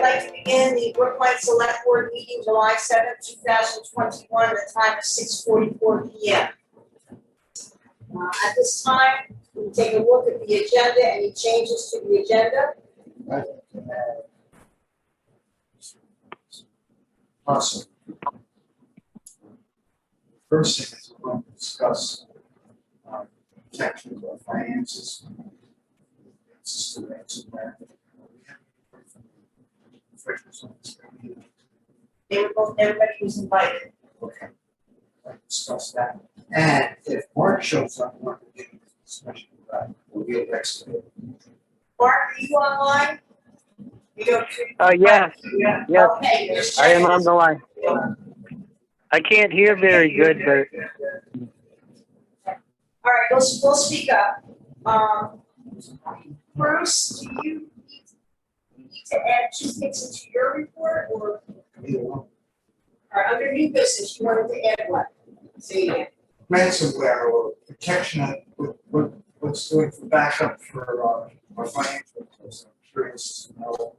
like to begin the Brookline Select Board meeting July 7th, 2021, at the time of 6:44 p.m. At this time, we take a look at the agenda. Any changes to the agenda? Awesome. First thing is we're going to discuss protection of our finances. It's just a ransomware. They were both, everybody was invited. Okay. I'll discuss that. And if Mark shows up, we're going to get into discussion about it. We'll get next to it. Mark, are you online? You don't. Yeah. Yes. Okay. I am on the line. I can't hear very good, but All right, we'll speak up. Bruce, do you need to add 2 things into your report, or under new business, you wanted to add what? Say again. Ransomware or protection of what's doing for backup for our financial systems. I'm curious to know,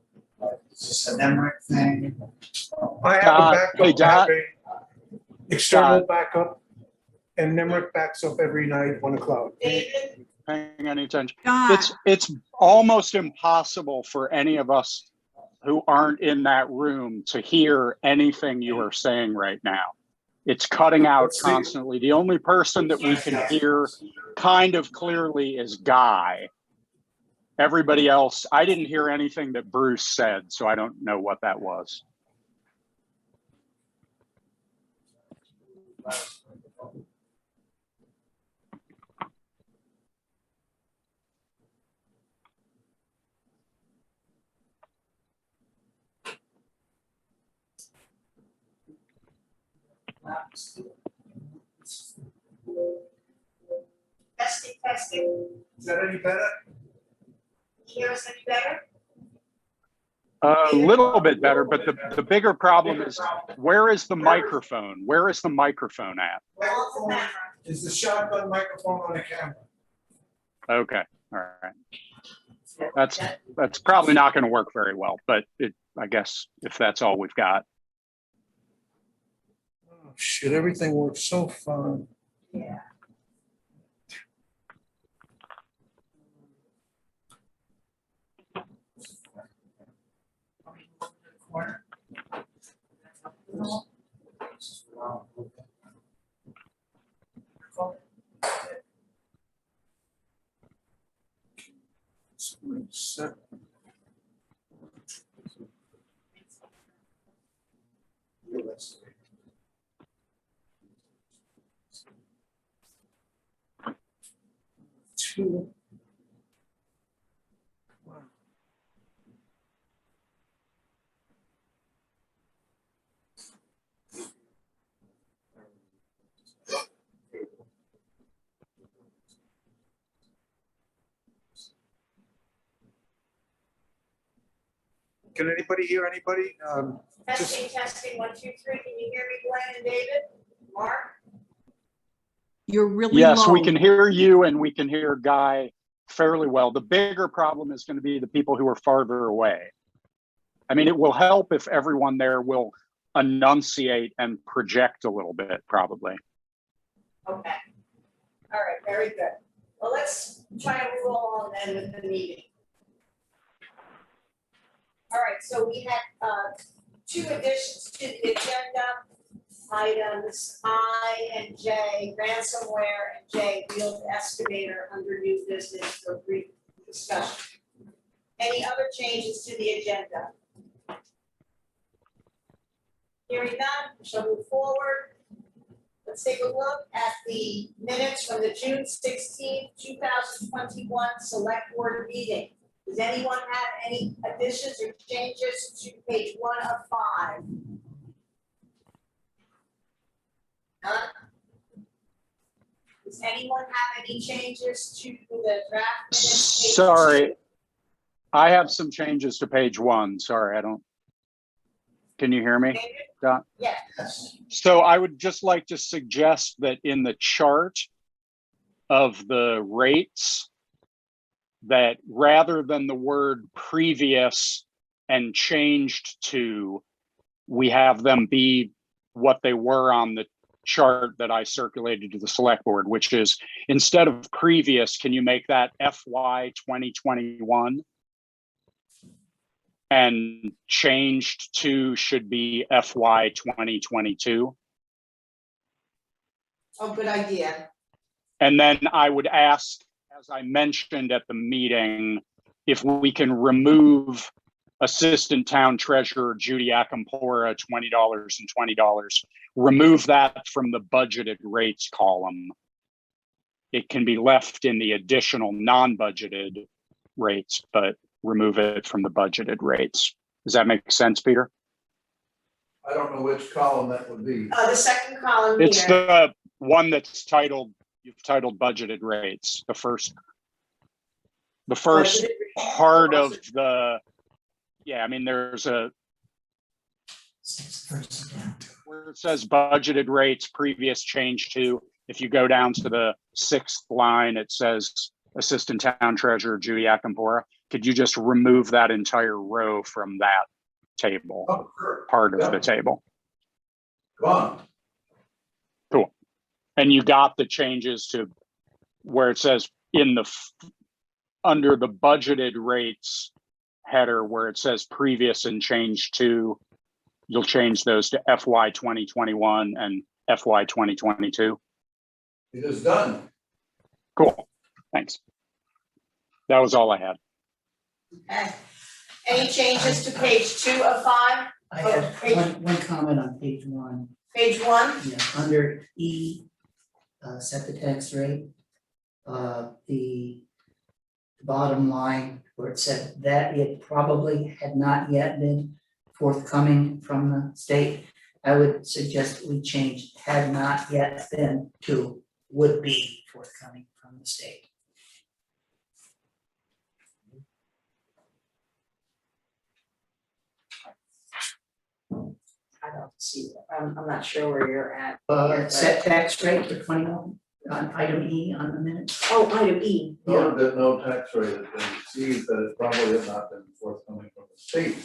is this an Emmerich thing? I have a backup, hey, Dot. external Dot. backup, and Nemrick backs up every night, 1 o'clock. David? Paying any attention. It's almost impossible for any of us who aren't in that room to hear anything you are saying right now. It's cutting out constantly. The only person that we can hear kind of clearly is Guy. Everybody else, I didn't hear anything that Bruce said, so I don't know what that was. Testing. Is that any better? Can you hear us any better? A little bit better, but the bigger problem is, where is the microphone? Where is the microphone at? Microphone is the shotgun microphone on the camera. Okay, all right. That's probably not going to work very well, but I guess if that's all we've got. Oh, shit, everything works so fine. Yeah. Two. Can anybody hear anybody? Testing, 1, 2, 3. Can you hear me, Glenn and David? Mark? You're really Yes, low. we can hear you and we can hear Guy fairly well. The bigger problem is going to be the people who are farther away. I mean, it will help if everyone there will enunciate and project a little bit, probably. Okay. All right, very good. Well, let's try to roll on then with the meeting. All right, so we had 2 additions to the agenda. Items I and J, ransomware, and J, wheeled excavator under new business for brief discussion. Any other changes to the agenda? Hearing none, we shall move forward. Let's take a look at the minutes from the June 16th, 2021 Select Board meeting. Does anyone have any additions or changes to page 1 of 5? None? Does anyone have any changes to the draft minutes? Page Sorry, 2? I have some changes to page 1. Sorry, I don't. Can you hear me, Dot? Yes. So I would just like to suggest that in the chart of the rates, that rather than the word previous, and changed to, we have them be what they were on the chart that I circulated to the select board, which is, instead of previous, can you make that FY 2021? And changed to should be FY 2022. Oh, good idea. And then I would ask, as I mentioned at the meeting, if we can remove Assistant Town Treasurer Judy Akampora, $20 and $20. Remove that from the budgeted rates column. It can be left in the additional non-budgeted rates, but remove it from the budgeted rates. Does that make sense, Peter? I don't know which column that would be. The second column It's here. the one that's titled, you've titled budgeted rates, the first Budgeted part of the, yeah, I mean, there's a, where it says budgeted rates, previous change to, if you go down to the 6th line, it says Assistant Town Treasurer Judy Akampora. Could you just remove that entire row from that table, Oh, sure. part of Yeah. the table? Come on. Cool. And you got the changes to where it says in the, under the budgeted rates header, where it says previous and change to, you'll change those to FY 2021 and FY 2022. It is done. Cool, thanks. That was all I had. Okay. Any changes to page 2 of 5? I have one comment on page 1, Page 1? yeah, under E, set the tax rate. The bottom line where it said that it probably had not yet been forthcoming from the state, I would suggest we change had not yet been to would be forthcoming from the state. I don't see that. I'm not sure where you're at. Set tax rate for 21 on item E on the minutes. Oh, item E. Noted that no tax rate has been received, that it probably has not been forthcoming from the state.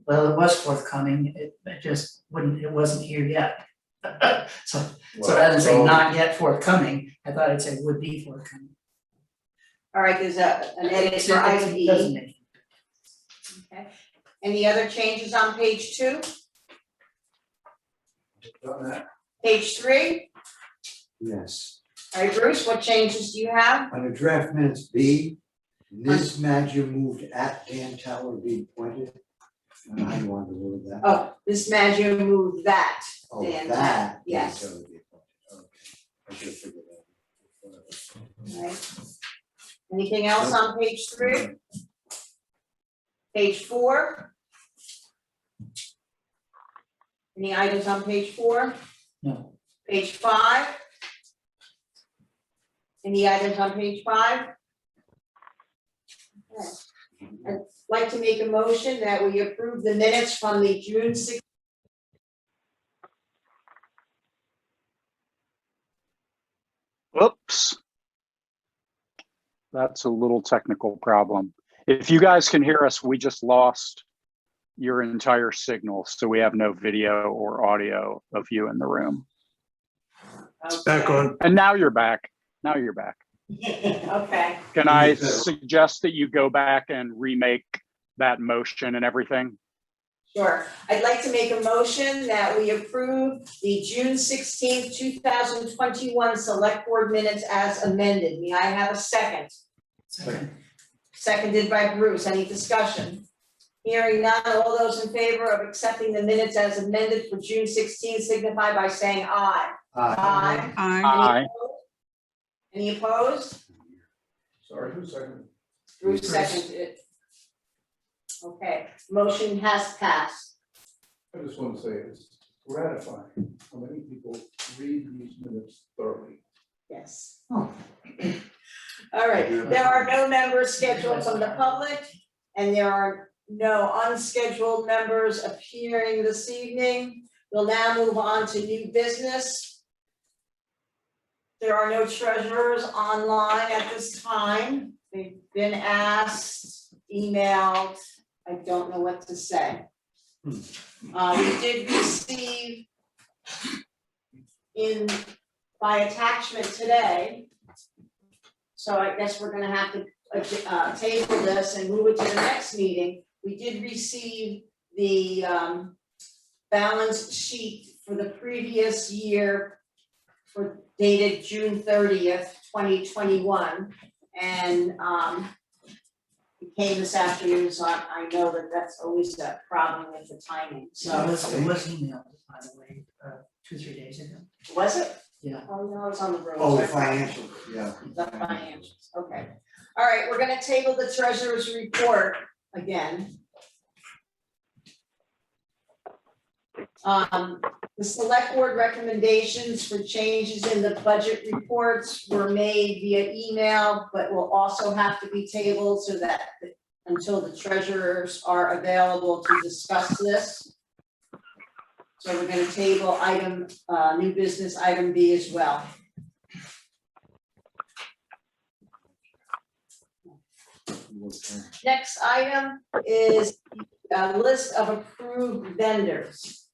Well, it was forthcoming, it just wouldn't, it wasn't here yet. So rather than say not yet forthcoming, I thought I'd say would be forthcoming. All right, there's an edit for item It doesn't E. make. Okay. Any other changes on page 2? Done that. Page 3? Yes. All right, Bruce, what changes do you have? On the draft minutes B, Ms. Madger moved at Dan Tower be appointed. I don't want to word that. Oh, Ms. Maggio moved that. Oh, Dan, that. yes. Dan Tower be appointed. Okay. I should figure that out. All right. Anything else on page 3? Page 4? Any items on page 4? No. Page 5? Any items on page 5? Okay. I'd like to make a motion that we approve the minutes from the June 6th. Oops. That's a little technical problem. If you guys can hear us, we just lost your entire signal, so we have no video or audio of you in the room. It's back on. And now you're back. Now you're back. Okay, Can I suggest that you go back and remake that motion and everything? sure. I'd like to make a motion that we approve the June 16th, 2021 select board minutes as amended. May I have a second? Second. Seconded by Bruce. Any discussion? Hearing none, all those in favor of accepting the minutes as amended for June 16th signify by saying aye. Aye. Aye. Aye. Any opposed? Sorry, who's second? Bruce seconded it. Okay, motion has passed. I just want to say it's gratifying how many people read these minutes thoroughly. Yes. Oh. All right, there are no members scheduled from the public, and there are no unscheduled members appearing this evening. We'll now move on to new business. There are no treasurers online at this time. They've been asked, emailed. I don't know what to say. We did receive by attachment today. So I guess we're gonna have to table this and move it to the next meeting. We did receive the balance sheet for the previous year for dated June 30th, 2021. And it came this afternoon, so I know that that's always a problem with the timing, so. It was emailed, by the way, 2-3 days ago. Was it? Yeah. Oh, no, it's on the road. Oh, the financial, yeah. The financials, okay. All right, we're gonna table the treasurer's report again. The select board recommendations for changes in the budget reports were made via email, but will also have to be tabled so that until the treasurers are available to discuss this. So we're gonna table item, new business item B as well. Next item is a list of approved vendors.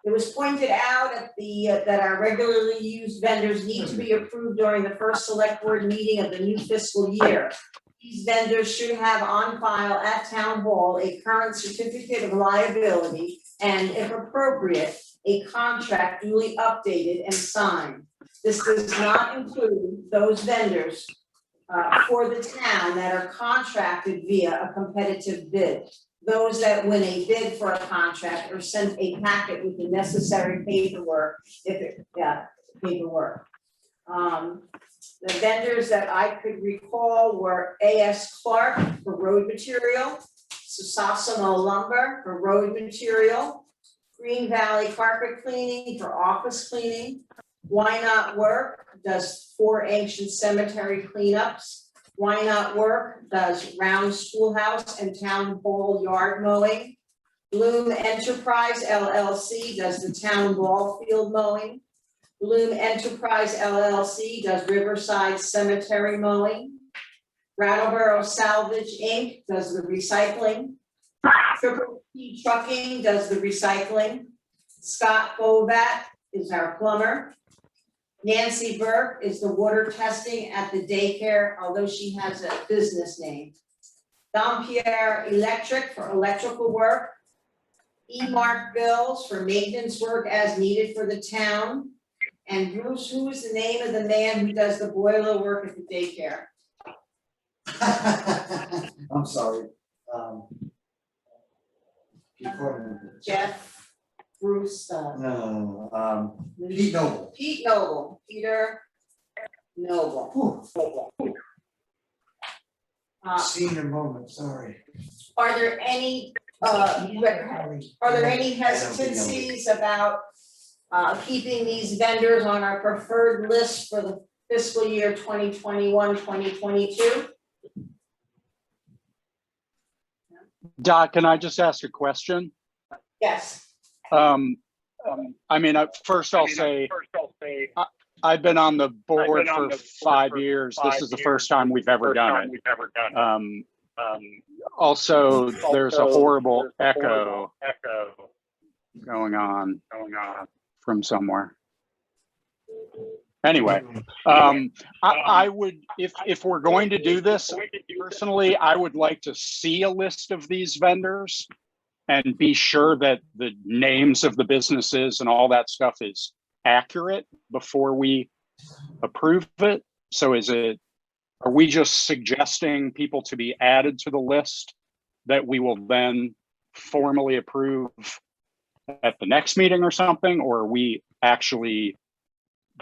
It was pointed out at that our regularly used vendors need to be approved during the first select board meeting of the new fiscal year. These vendors should have on file at town hall a current certificate of liability and, if appropriate, a contract duly updated and signed. This does not include those vendors for the town that are contracted via a competitive bid. Those that win a bid for a contract are sent a packet with the necessary paperwork, paperwork. The vendors that I could recall were A.S. Clark for road material, Sassomo Lumber for road material, Green Valley Carpet Cleaning for office cleaning, Why Not Work does 4 ancient cemetery cleanups, Why Not Work does Round Schoolhouse and Town Hall yard mowing, Bloom Enterprise LLC does the town ball field mowing, Bloom Enterprise LLC does Riverside Cemetery mowing, Brattleboro Salvage Inc. does the recycling, Triple P Trucking does the recycling, Scott Bovat is our plumber, Nancy Burke is the water testing at the daycare, although she has a business name. Dompierre Electric for electrical work, E-Mark Bills for maintenance work as needed for the town, and Bruce, who is the name of the man who does the boiler work at the daycare? I'm sorry. Jeff, Bruce, No, Pete Noble. Pete Noble, Peter Noble. Senior moment, sorry. Are there any hesitancies about keeping these vendors on our preferred list for the fiscal year 2021, 2022? Dot, can I just ask a question? Yes. I mean, first I'll say, I've been on the board for 5 years. This is the first time we've ever done it. Also, there's a horrible echo going on from somewhere. Anyway, I would, if we're going to do this, personally, I would like to see a list of these vendors and be sure that the names of the businesses and all that stuff is accurate before we approve it. So are we just suggesting people to be added to the list that we will then formally approve at the next meeting or something? Or are we actually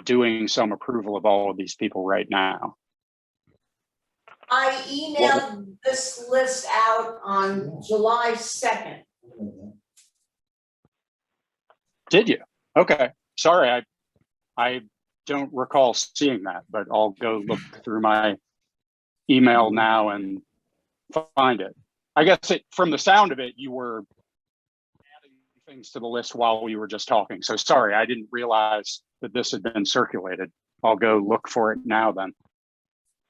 doing some approval of all of these people right now? I emailed this list out on July 2nd. Did you? Okay, sorry, I don't recall seeing that, but I'll go look through my email now and find it. I guess from the sound of it, you were adding things to the list while we were just talking. So sorry, I didn't realize that this had been circulated. I'll go look for it now then.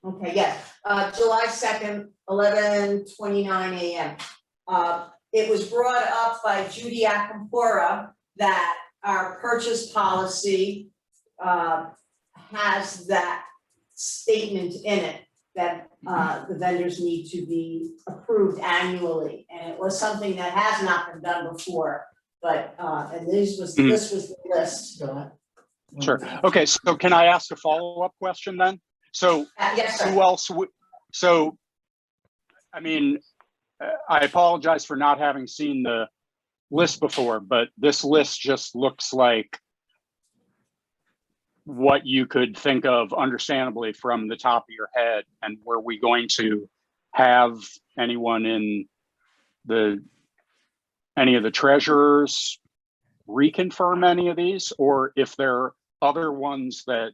Okay, yes, July 2nd, 11:29 a.m. It was brought up by Judy Akampora that our purchase policy has that statement in it, that the vendors need to be approved annually, and it was something that has not been done before, but and this was the list. Sure. Okay, so can I ask a follow-up question then? So Yes, sir. who else would, so, I mean, I apologize for not having seen the list before, but this list just looks like what you could think of understandably from the top of your head. And were we going to have anyone in any of the treasurers reconfirm any of these, or if there are other ones that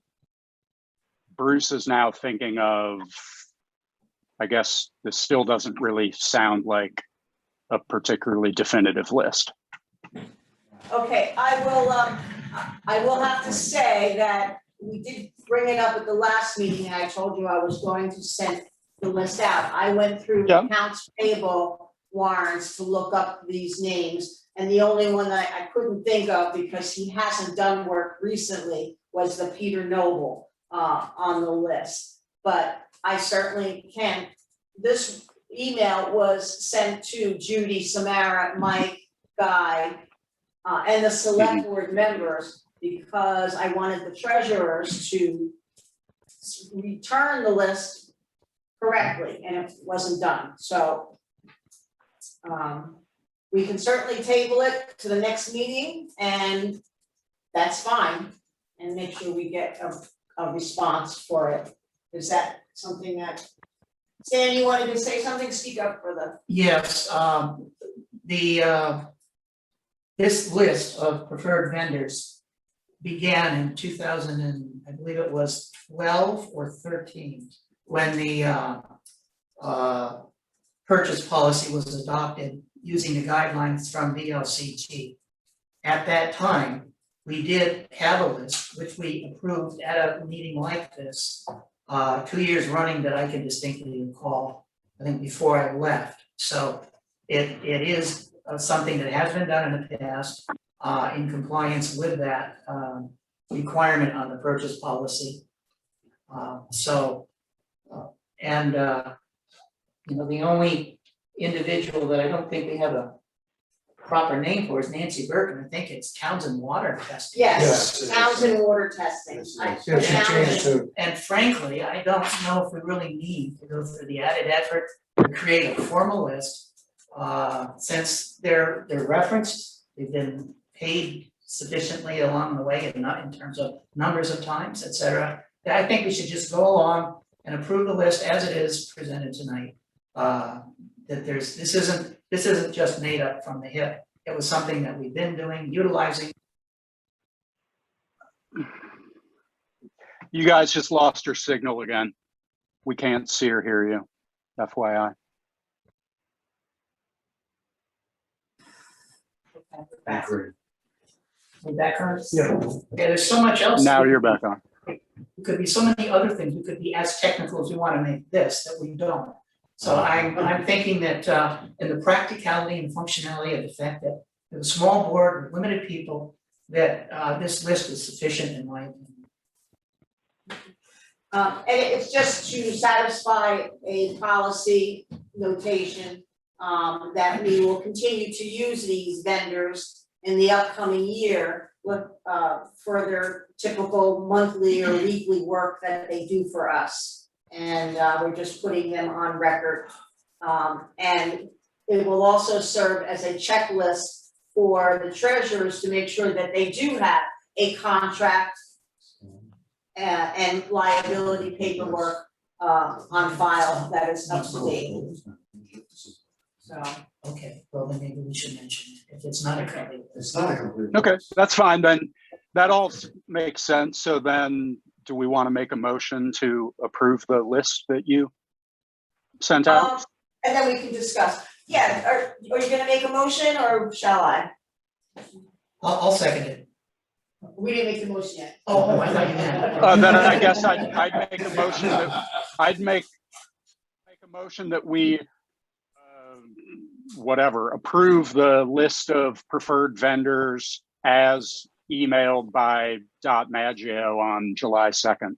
Bruce is now thinking of? I guess this still doesn't really sound like a particularly definitive list. Okay, I will have to say that we did bring it up at the last meeting, and I told you I was going to send the list out. I went through Yeah. accounts payable warrants to look up these names, and the only one that I couldn't think of, because he hasn't done work recently, was the Peter Noble on the list. But I certainly can. This email was sent to Judy, Samara, Mike, Guy, and the select board members, because I wanted the treasurers to return the list correctly, and it wasn't done, so we can certainly table it to the next meeting, and that's fine, and make sure we get a response for it. Is that something that, Stan, you wanted to say something? Speak up for the. Yes, this list of preferred vendors began in 2000 and I believe it was 12 or 13, when the purchase policy was adopted using the guidelines from VLCT. At that time, we did have a list which we approved at a meeting like this 2 years running that I can distinctly recall, I think before I left. So it is something that has been done in the past in compliance with that requirement on the purchase policy. You know, the only individual that I don't think we have a proper name for is Nancy Burke, and I think it's Townsend Water Testing. Yes, Yes. Townsend water testing. Yeah, she changed to, And frankly, I don't know if we really need to go through the added effort to create a formal list. Since they're referenced, they've been paid sufficiently along the way, and not in terms of numbers of times, et cetera. I think we should just go along and approve the list as it is presented tonight. That this isn't just made up from the hip. It was something that we've been doing, utilizing. You guys just lost your signal again. We can't see or hear you, FYI. We're back on. yeah, Yeah, there's so much else. Now you're back on. It could be so many other things. We could be as technical as we want to make this, that we don't. So I'm thinking that in the practicality and functionality of the fact that with a small board with limited people, that this list is sufficient in my opinion. And it's just to satisfy a policy notation, that we will continue to use these vendors in the upcoming year with, for their typical monthly or weekly work that they do for us. And, we're just putting them on record. And it will also serve as a checklist for the treasurers to make sure that they do have a contract and liability paperwork on file that is up to date. So, Okay, well then maybe we should mention it if it's not a complete. it's not a complete. Okay, that's fine then. That all makes sense. So then, do we want to make a motion to approve the list that you sent out? and then we can discuss. Yeah, are you gonna make a motion or shall I? I'll second it. We didn't make the motion yet. Oh, I thought you meant. Then I guess I'd make a motion that I'd make a motion that we, approve the list of preferred vendors as emailed by Dot Maggio on July 2nd.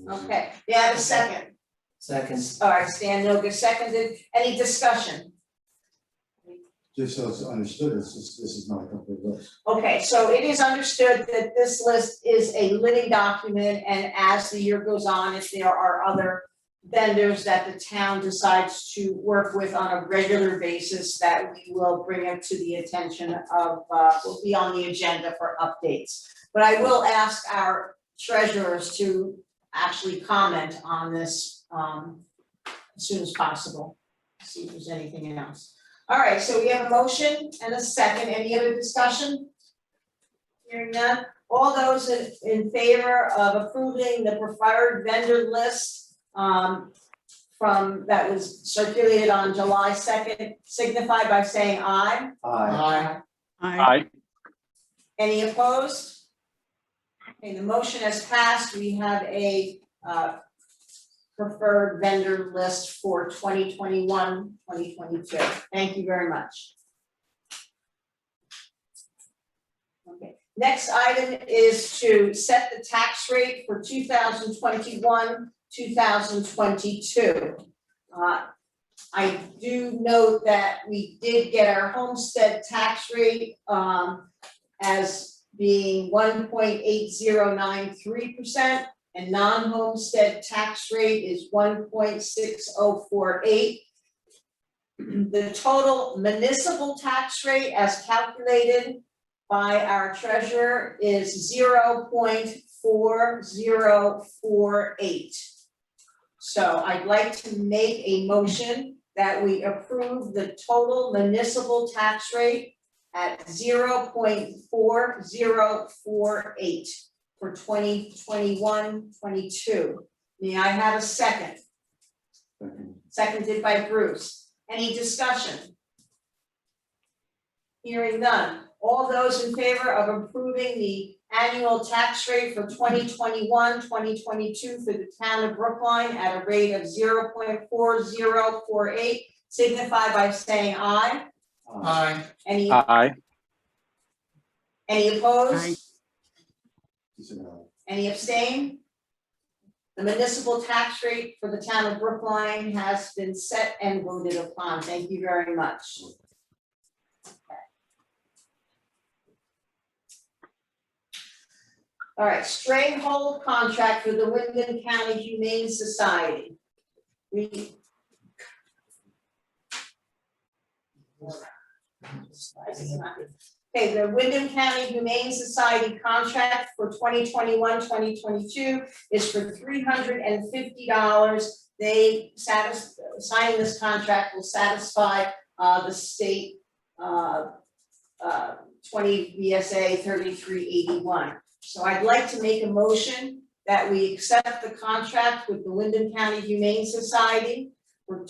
Okay, you have a second. Second. All right, Stan Noga seconded. Any discussion? Just so it's understood, this is not a complete list. Okay, so it is understood that this list is a living document, and as the year goes on, if there are other vendors that the town decides to work with on a regular basis, that we will bring it to the attention of, will be on the agenda for updates. But I will ask our treasurers to actually comment on this, as soon as possible, see if there's anything else. All right, so we have a motion and a second. Any other discussion? Hearing none. All those in favor of approving the preferred vendor list from that was circulated on July 2nd, signify by saying aye. Aye. Aye. Any opposed? Okay, the motion has passed. We have a preferred vendor list for 2021, 2022. Thank you very much. Okay, next item is to set the tax rate for 2021, 2022. I do note that we did get our homestead tax rate as being 1.8093%. And non-homestead tax rate is 1.6048. The total municipal tax rate as calculated by our treasurer is 0.4048. So I'd like to make a motion that we approve the total municipal tax rate at 0.4048. For 2021-22. May I have a second? Seconded by Bruce. Any discussion? Hearing none. All those in favor of approving the annual tax rate for 2021, 2022 for the town of Brookline at a rate of 0.4048, signify by saying aye. Aye. Any Aye. opposed? Aye. Any abstain? The municipal tax rate for the town of Brookline has been set and voted upon. Thank you very much. All right, stranglehold contract for the Wyndham County Humane Society. Okay, the Wyndham County Humane Society contract for 2021-2022 is for $350. They signing this contract will satisfy the state 20 VSA 3381. So I'd like to make a motion that we accept the contract with the Wyndham County Humane Society for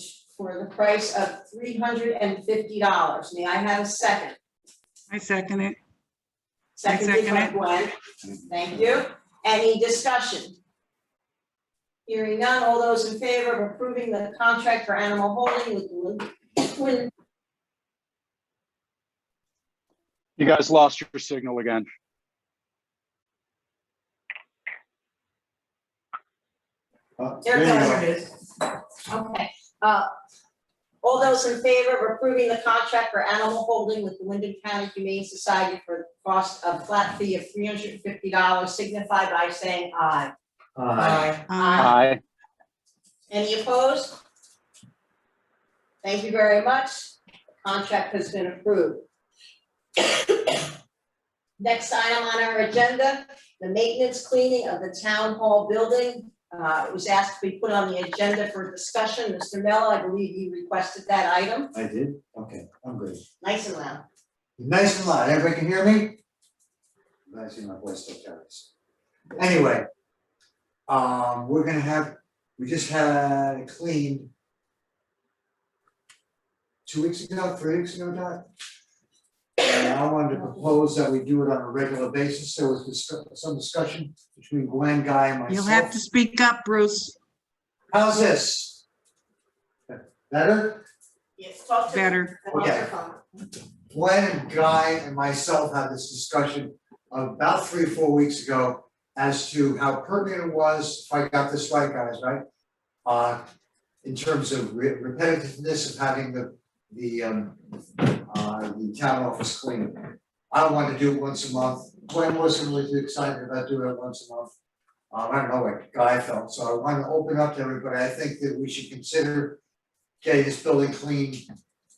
the price of $350. May I have a second? I second it. Seconded by Gwen. Thank you. Any discussion? Hearing none, all those in favor of approving the contract for animal holding with the You guys lost your signal again. There There it it is. Okay, all those in favor of approving the contract for animal holding with the Wyndham County Humane Society for the cost of flat fee of $350 signify by saying aye. Aye. Aye. Any opposed? Thank you very much. The contract has been approved. Next item on our agenda, the maintenance cleaning of the town hall building. It was asked to be put on the agenda for discussion. Mr. Mello, I believe you requested that item. I did? Okay, I'm good. Nice and loud. Nice and loud, everybody can hear me? I see my voice still carries. Anyway, we just had it cleaned 2 weeks ago, 3 weeks ago, Doc. And I wanted to propose that we do it on a regular basis. There was some discussion between Glenn, Guy, and myself. You'll have to speak up, Bruce. How's this? Better? Yes, talk to Better. the Okay. microphone. Gwen and Guy and myself had this discussion about 3 or 4 weeks ago as to how pertinent it was, if I got this right, guys, right? In terms of repetitiveness of having the town office clean. I wanted to do it once a month. Gwen wasn't really too excited about doing it once a month. I don't know what Guy felt, so I wanted to open up to everybody. I think that we should consider getting this building clean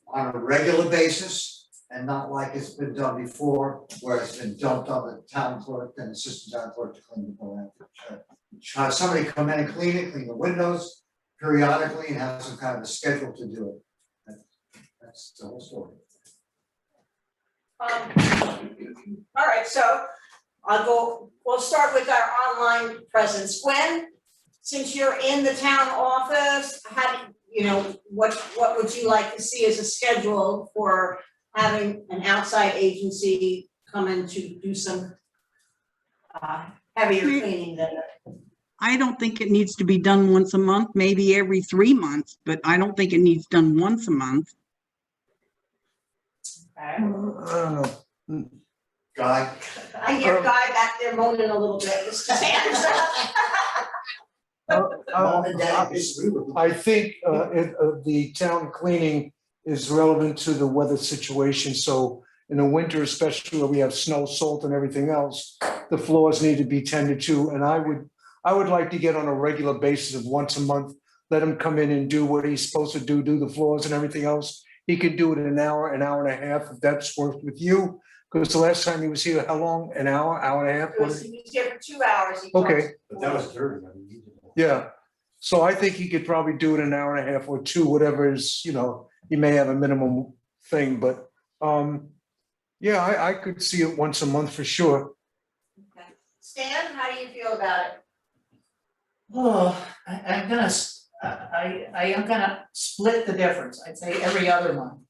on a regular basis and not like it's been done before, where it's been dumped on the town clerk and assistant town clerk to clean the building. Have somebody come in and clean it, clean the windows periodically and have some kind of a schedule to do it. That's the whole story. All right, so we'll start with our online presence. Gwen, since you're in the town office, what would you like to see as a schedule for having an outside agency come in to do some heavier cleaning than I don't think it needs to be done once a month, maybe every 3 months, but I don't think it needs done once a month. I don't know. Guy? I hear Guy back there moaning a little bit, Mr. Sands. Mom and Dad disagree with me. I think the town cleaning is relevant to the weather situation, so in the winter, especially where we have snow, salt and everything else, the floors need to be tended to, and I would like to get on a regular basis of once a month, let him come in and do what he's supposed to do the floors and everything else. He could do it in an hour and a half, if that's worked with you, because the last time he was here, how long? An hour and a half? He was here for 2 hours. He told Okay. us. But that was dirty, I mean, you did. Yeah, so I think he could probably do it in an hour and a half or two, whatever is, he may have a minimum thing, but, yeah, I could see it once a month for sure. Okay. Stan, how do you feel about it? Oh, I'm gonna, I am gonna split the difference, I'd say every other month.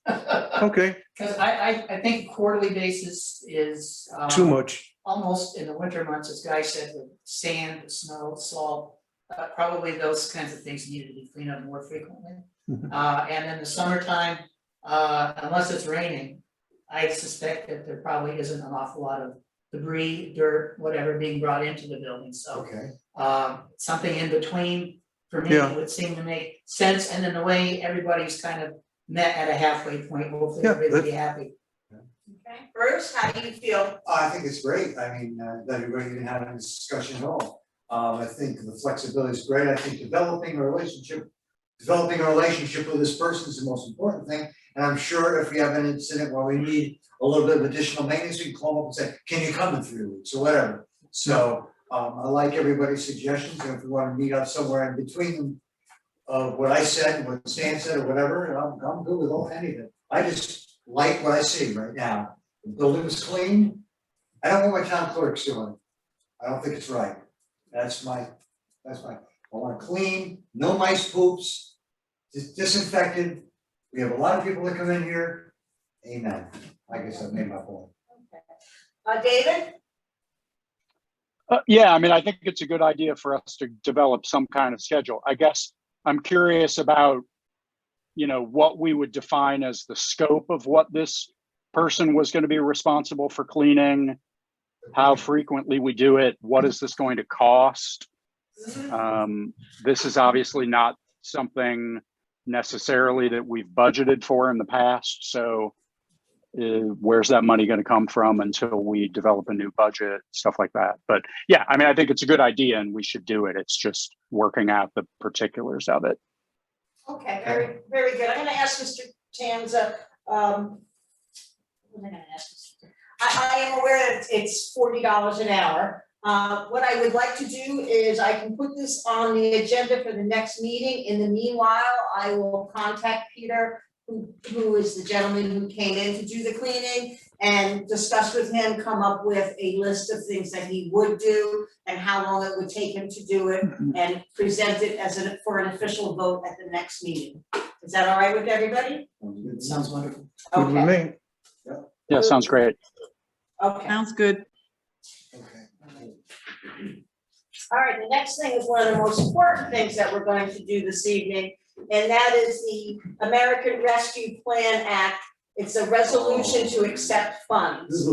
Okay, Cause I think quarterly basis is. too much. Almost in the winter months, as Guy said, with sand, snow, salt, probably those kinds of things needed to be cleaned up more frequently. Mhm. And in the summertime, unless it's raining, I suspect that there probably isn't an awful lot of debris, dirt, whatever being brought into the building, so. Okay. Something in between for me Yeah. would seem to make sense, and in a way, everybody's kind of met at a halfway point, hopefully Yeah, everybody will be happy. Okay. Bruce, how do you feel? I think it's great, I mean, that everybody even having this discussion at all. I think the flexibility is great, I think developing a relationship with this person is the most important thing. And I'm sure if we have an incident where we need a little bit of additional maintenance, we can call up and say, can you come in 3 weeks or whatever? So, I like everybody's suggestions, and if we wanna meet up somewhere in between them, what I said, and what Stan said, or whatever, I'm good with any of it. I just like what I see right now. The building is clean. I don't want my town clerks doing it. I don't think it's right. That's my, I want it clean, no mice poops, disinfected. We have a lot of people that come in here. Amen. I guess I've made my point. David? Yeah, I mean, I think it's a good idea for us to develop some kind of schedule. I guess I'm curious about, what we would define as the scope of what this person was going to be responsible for cleaning, how frequently we do it, what is this going to cost? This is obviously not something necessarily that we've budgeted for in the past, so where's that money going to come from until we develop a new budget, stuff like that. But yeah, I mean, I think it's a good idea and we should do it. It's just working out the particulars of it. Okay, very, very good. I'm gonna ask Mr. Tanza, what am I gonna ask Mr.? I am aware that it's $40 an hour. What I would like to do is I can put this on the agenda for the next meeting. In the meanwhile, I will contact Peter, who is the gentleman who came in to do the cleaning, and discuss with him, come up with a list of things that he would do and how long it would take him to do it, and present it for an official vote at the next meeting. Is that all right with everybody? Sounds wonderful. Good with Okay, me. Yeah, sounds great. okay. Sounds good. Okay. All right, the next thing is one of the most important things that we're going to do this evening, and that is the American Rescue Plan Act. It's a resolution to accept funds.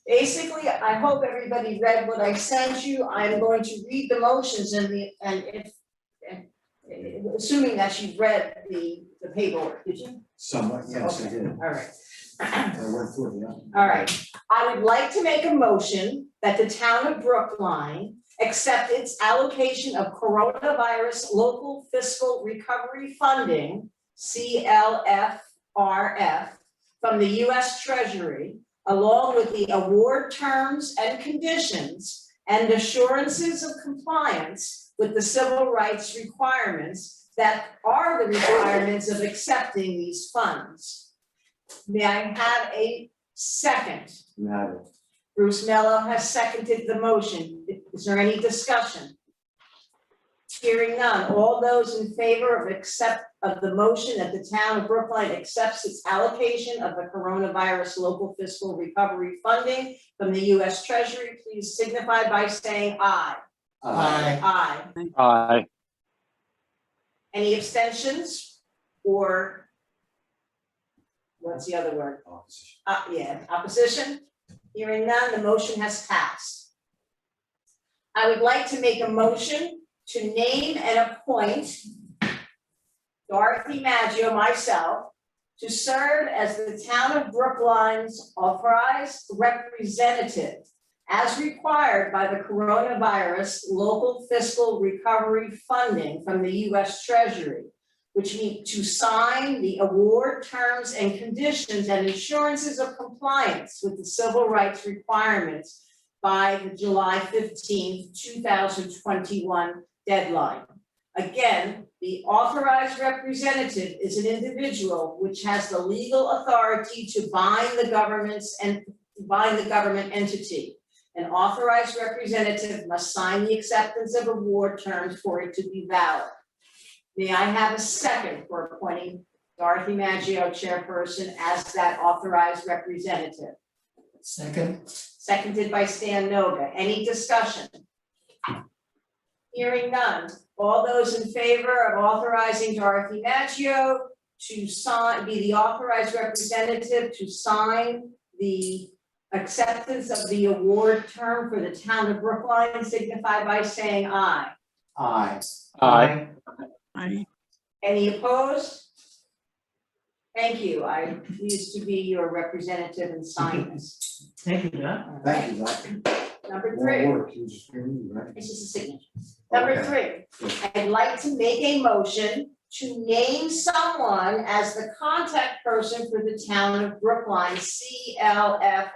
Basically, I hope everybody read what I sent you. I'm going to read the motions assuming that you've read the paperwork, did you? Somewhat, yes, I did. All right. I went through it, yeah. All right, I would like to make a motion that the town of Brookline accept its allocation of coronavirus local fiscal recovery funding, CLFRF, from the US Treasury, along with the award terms and conditions and assurances of compliance with the civil rights requirements that are the requirements of accepting these funds. May I have a second? You have it. Bruce Mello has seconded the motion. Is there any discussion? Hearing none. All those in favor of the motion that the town of Brookline accepts its allocation of the coronavirus local fiscal recovery funding from the US Treasury, please signify by saying aye. Aye. Aye. Aye. Any abstentions? Or what's the other word? Opposition. Opposition? Hearing none, the motion has passed. I would like to make a motion to name and appoint Dorothy Maggio, myself, to serve as the town of Brookline's authorized representative as required by the coronavirus local fiscal recovery funding from the US Treasury, which means to sign the award terms and conditions and assurances of compliance with the civil rights requirements by the July 15th, 2021 deadline. Again, the authorized representative is an individual which has the legal authority to bind the government entity. An authorized representative must sign the acceptance of award terms for it to be valid. May I have a second for appointing Dorothy Maggio, chairperson, as that authorized representative? Second. Seconded by Stan Noga. Any discussion? Hearing none. All those in favor of authorizing Dorothy Maggio to be the authorized representative to sign the acceptance of the award term for the town of Brookline, signify by saying aye. Aye. Aye. Aye. Any opposed? Thank you. I'm pleased to be your representative and sign this. Thank you, Don. Thank you, Doc. Number More three. work, you just hear me, right? It's just a signature. Number Okay. three, I'd like to make a motion to name someone as the contact person for the town of Brookline CLFRF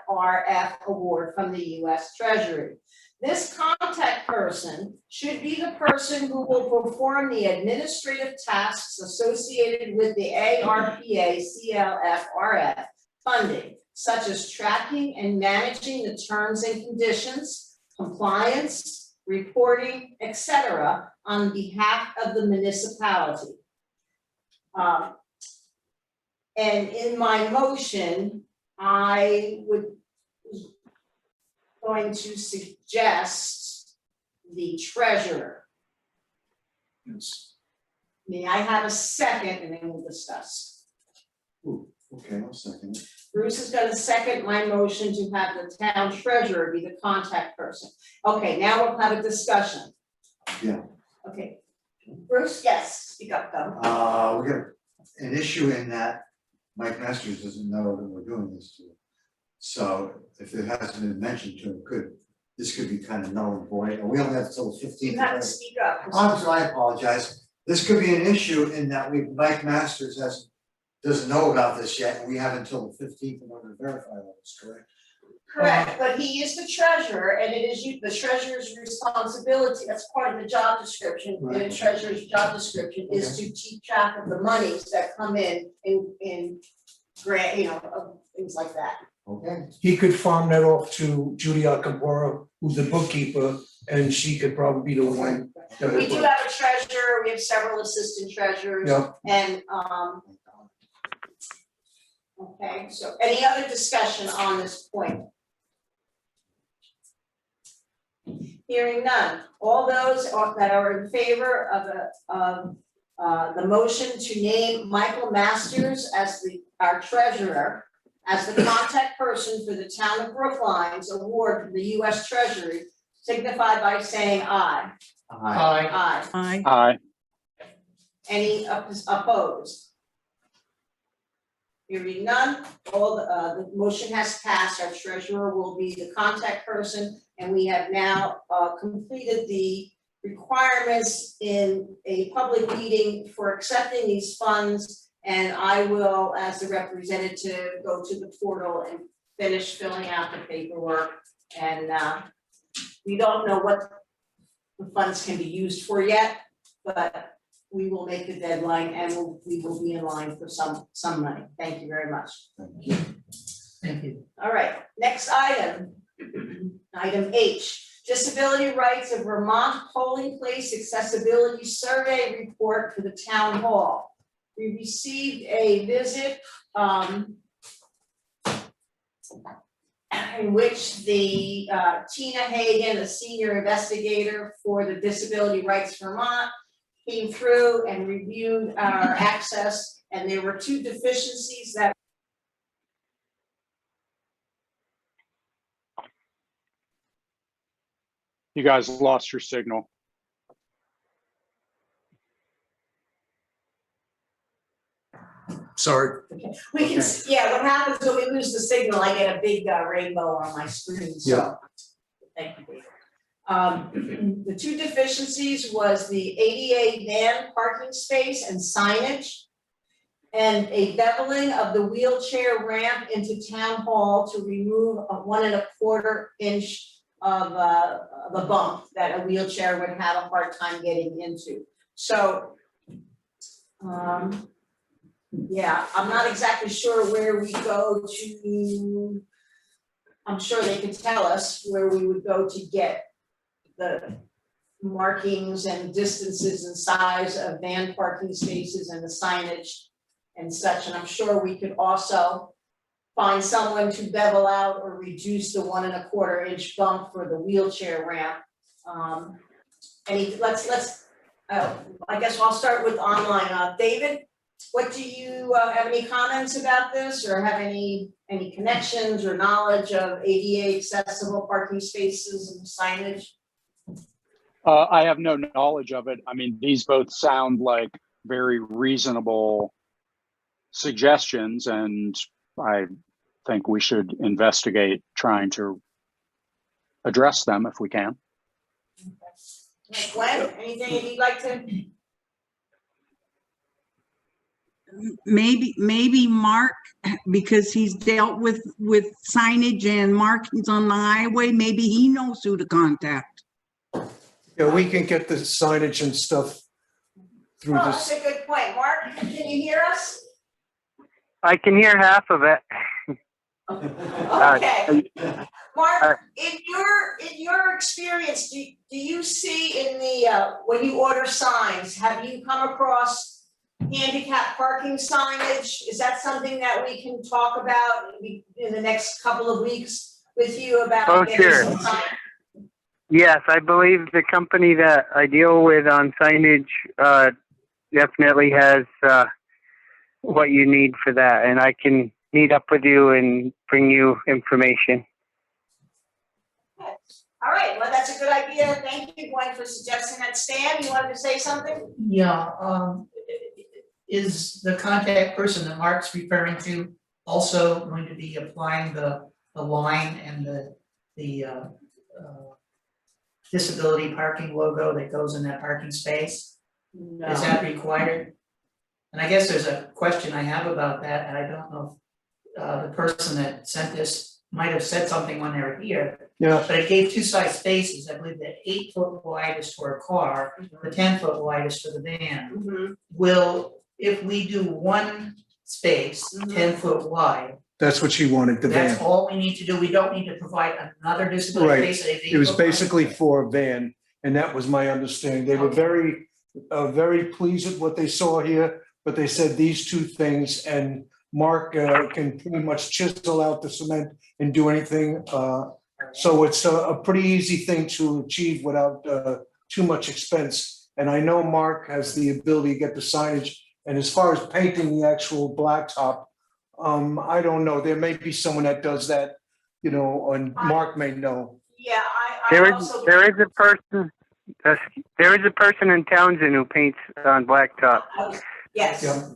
award from the US Treasury. This contact person should be the person who will perform the administrative tasks associated with the ARPA CLFRF funding, such as tracking and managing the terms and conditions, compliance, reporting, etc., on behalf of the municipality. And in my motion, I was going to suggest the treasurer. Yes. May I have a second and then we'll discuss. Ooh, okay, I'll second it. Bruce is gonna second my motion to have the town treasurer be the contact person. Okay, now we'll have a discussion. Yeah. Okay, Bruce, yes, speak up though. We got an issue in that Mike Masters doesn't know that we're doing this to him. So if it hasn't been mentioned to him, this could be kind of null and void, and we only have till the 15th. You have to speak up. I'm sorry, I apologize. This could be an issue in that Mike Masters doesn't know about this yet, and we have until the 15th in order to verify all this, correct? Correct, but he is the treasurer and it is the treasurer's responsibility, that's part of the job description. The Right. treasurer's job description is to keep track of the monies that come in grant, things like that. Okay. He could farm that off to Judy Akabora, who's the bookkeeper, and she could probably be the one. that We would- do have a treasurer, we have several assistant treasurers. Yeah. And, okay, so any other discussion on this point? Hearing none. All those that are in favor of the motion to name Michael Masters as our treasurer, as the contact person for the town of Brookline's award for the US Treasury, signify by saying aye. Aye. Aye. Aye. Aye. Any opposed? Hearing none, all the motion has passed. Our treasurer will be the contact person, and we have now completed the requirements in a public meeting for accepting these funds. And I will, as the representative, go to the portal and finish filling out the paperwork. And we don't know what the funds can be used for yet, but we will make the deadline and we will be in line for some money. Thank you very much. Thank you. All right, next item, item H, Disability Rights of Vermont Polling Place Accessibility Survey Report for the Town Hall. We received a visit in which the Tina Hagan, a senior investigator for the Disability Rights Vermont, came through and reviewed our access, and there were 2 deficiencies that You guys lost your signal. Sorry. we can, yeah, what happens when we lose the signal, I get a big rainbow on my screen, so. Yeah. Thank you, David. The 2 deficiencies was the ADA van parking space and signage, and a beveling of the wheelchair ramp into town hall to remove a 1 1/4 inch of a bump that a wheelchair would have a hard time getting into. So, yeah, I'm not exactly sure where we go to. I'm sure they could tell us where we would go to get the markings and distances and size of van parking spaces and the signage and such, and I'm sure we could also find someone to bevel out or reduce the 1 1/4 inch bump for the wheelchair ramp. I guess I'll start with online. David, what do you have any comments about this, or have any connections or knowledge of ADA accessible parking spaces and signage? I have no knowledge of it. I mean, these both sound like very reasonable suggestions, and I think we should investigate trying to address them if we can. Gwen, anything you'd like to? Maybe Mark, because he's dealt with signage and markings on the highway, maybe he knows who to contact. Yeah, we can get the signage and stuff through Oh, this. that's a good point. Mark, can you hear us? I can hear half of it. Okay. Mark, in your experience, do you see in the when you order signs, have you come across handicap parking signage? Is that something that we can talk about in the next couple of weeks with you about? Oh, getting sure. some sign? Yes, I believe the company that I deal with on signage definitely has what you need for that, and I can meet up with you and bring you information. All right, well, that's a good idea. Thank you, Gwen, for suggesting that. Stan, you wanted to say something? Yeah, is the contact person that Mark's referring to also going to be applying the line and the disability parking logo that goes in that parking space? No. Is that required? And I guess there's a question I have about that, and I don't know if the person that sent this might have said something when they were here. Yeah. But it gave 2 size spaces. I believe the 8 foot wide is for a car, the 10 foot wide is for the van. Mhm. Will, if we do 1 space, 10 foot wide, That's what she wanted, the that's van. all we need to do? We don't need to provide another disability Right. space at 8 It was foot wide? basically for a van, and that was my understanding. They were very pleased with what they saw here, but they said these 2 things, and Mark can pretty much chisel out the cement and do anything So it's a pretty easy thing to achieve without too much expense. And I know Mark has the ability to get the signage. And as far as painting the actual blacktop, I don't know. There may be someone that does that, you know, and Mark may know. Yeah, There I is also. there is a person there is a person in Townsend who paints on blacktop. Yes. Yeah.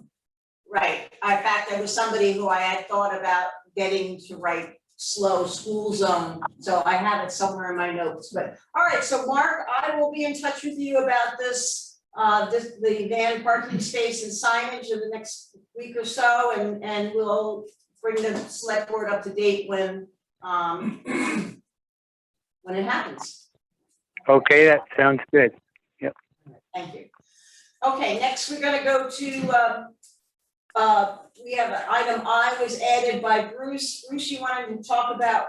Right. In fact, there was somebody who I had thought about getting to write slow school zone, so I have it somewhere in my notes, but, all right, so Mark, I will be in touch with you about this, the van parking space and signage in the next week or so, and we'll bring the select board up to date when it happens. Okay, that sounds good. Thank you. Okay, next we're gonna go to, we have an item I was added by Bruce. Bruce, you wanted to talk about,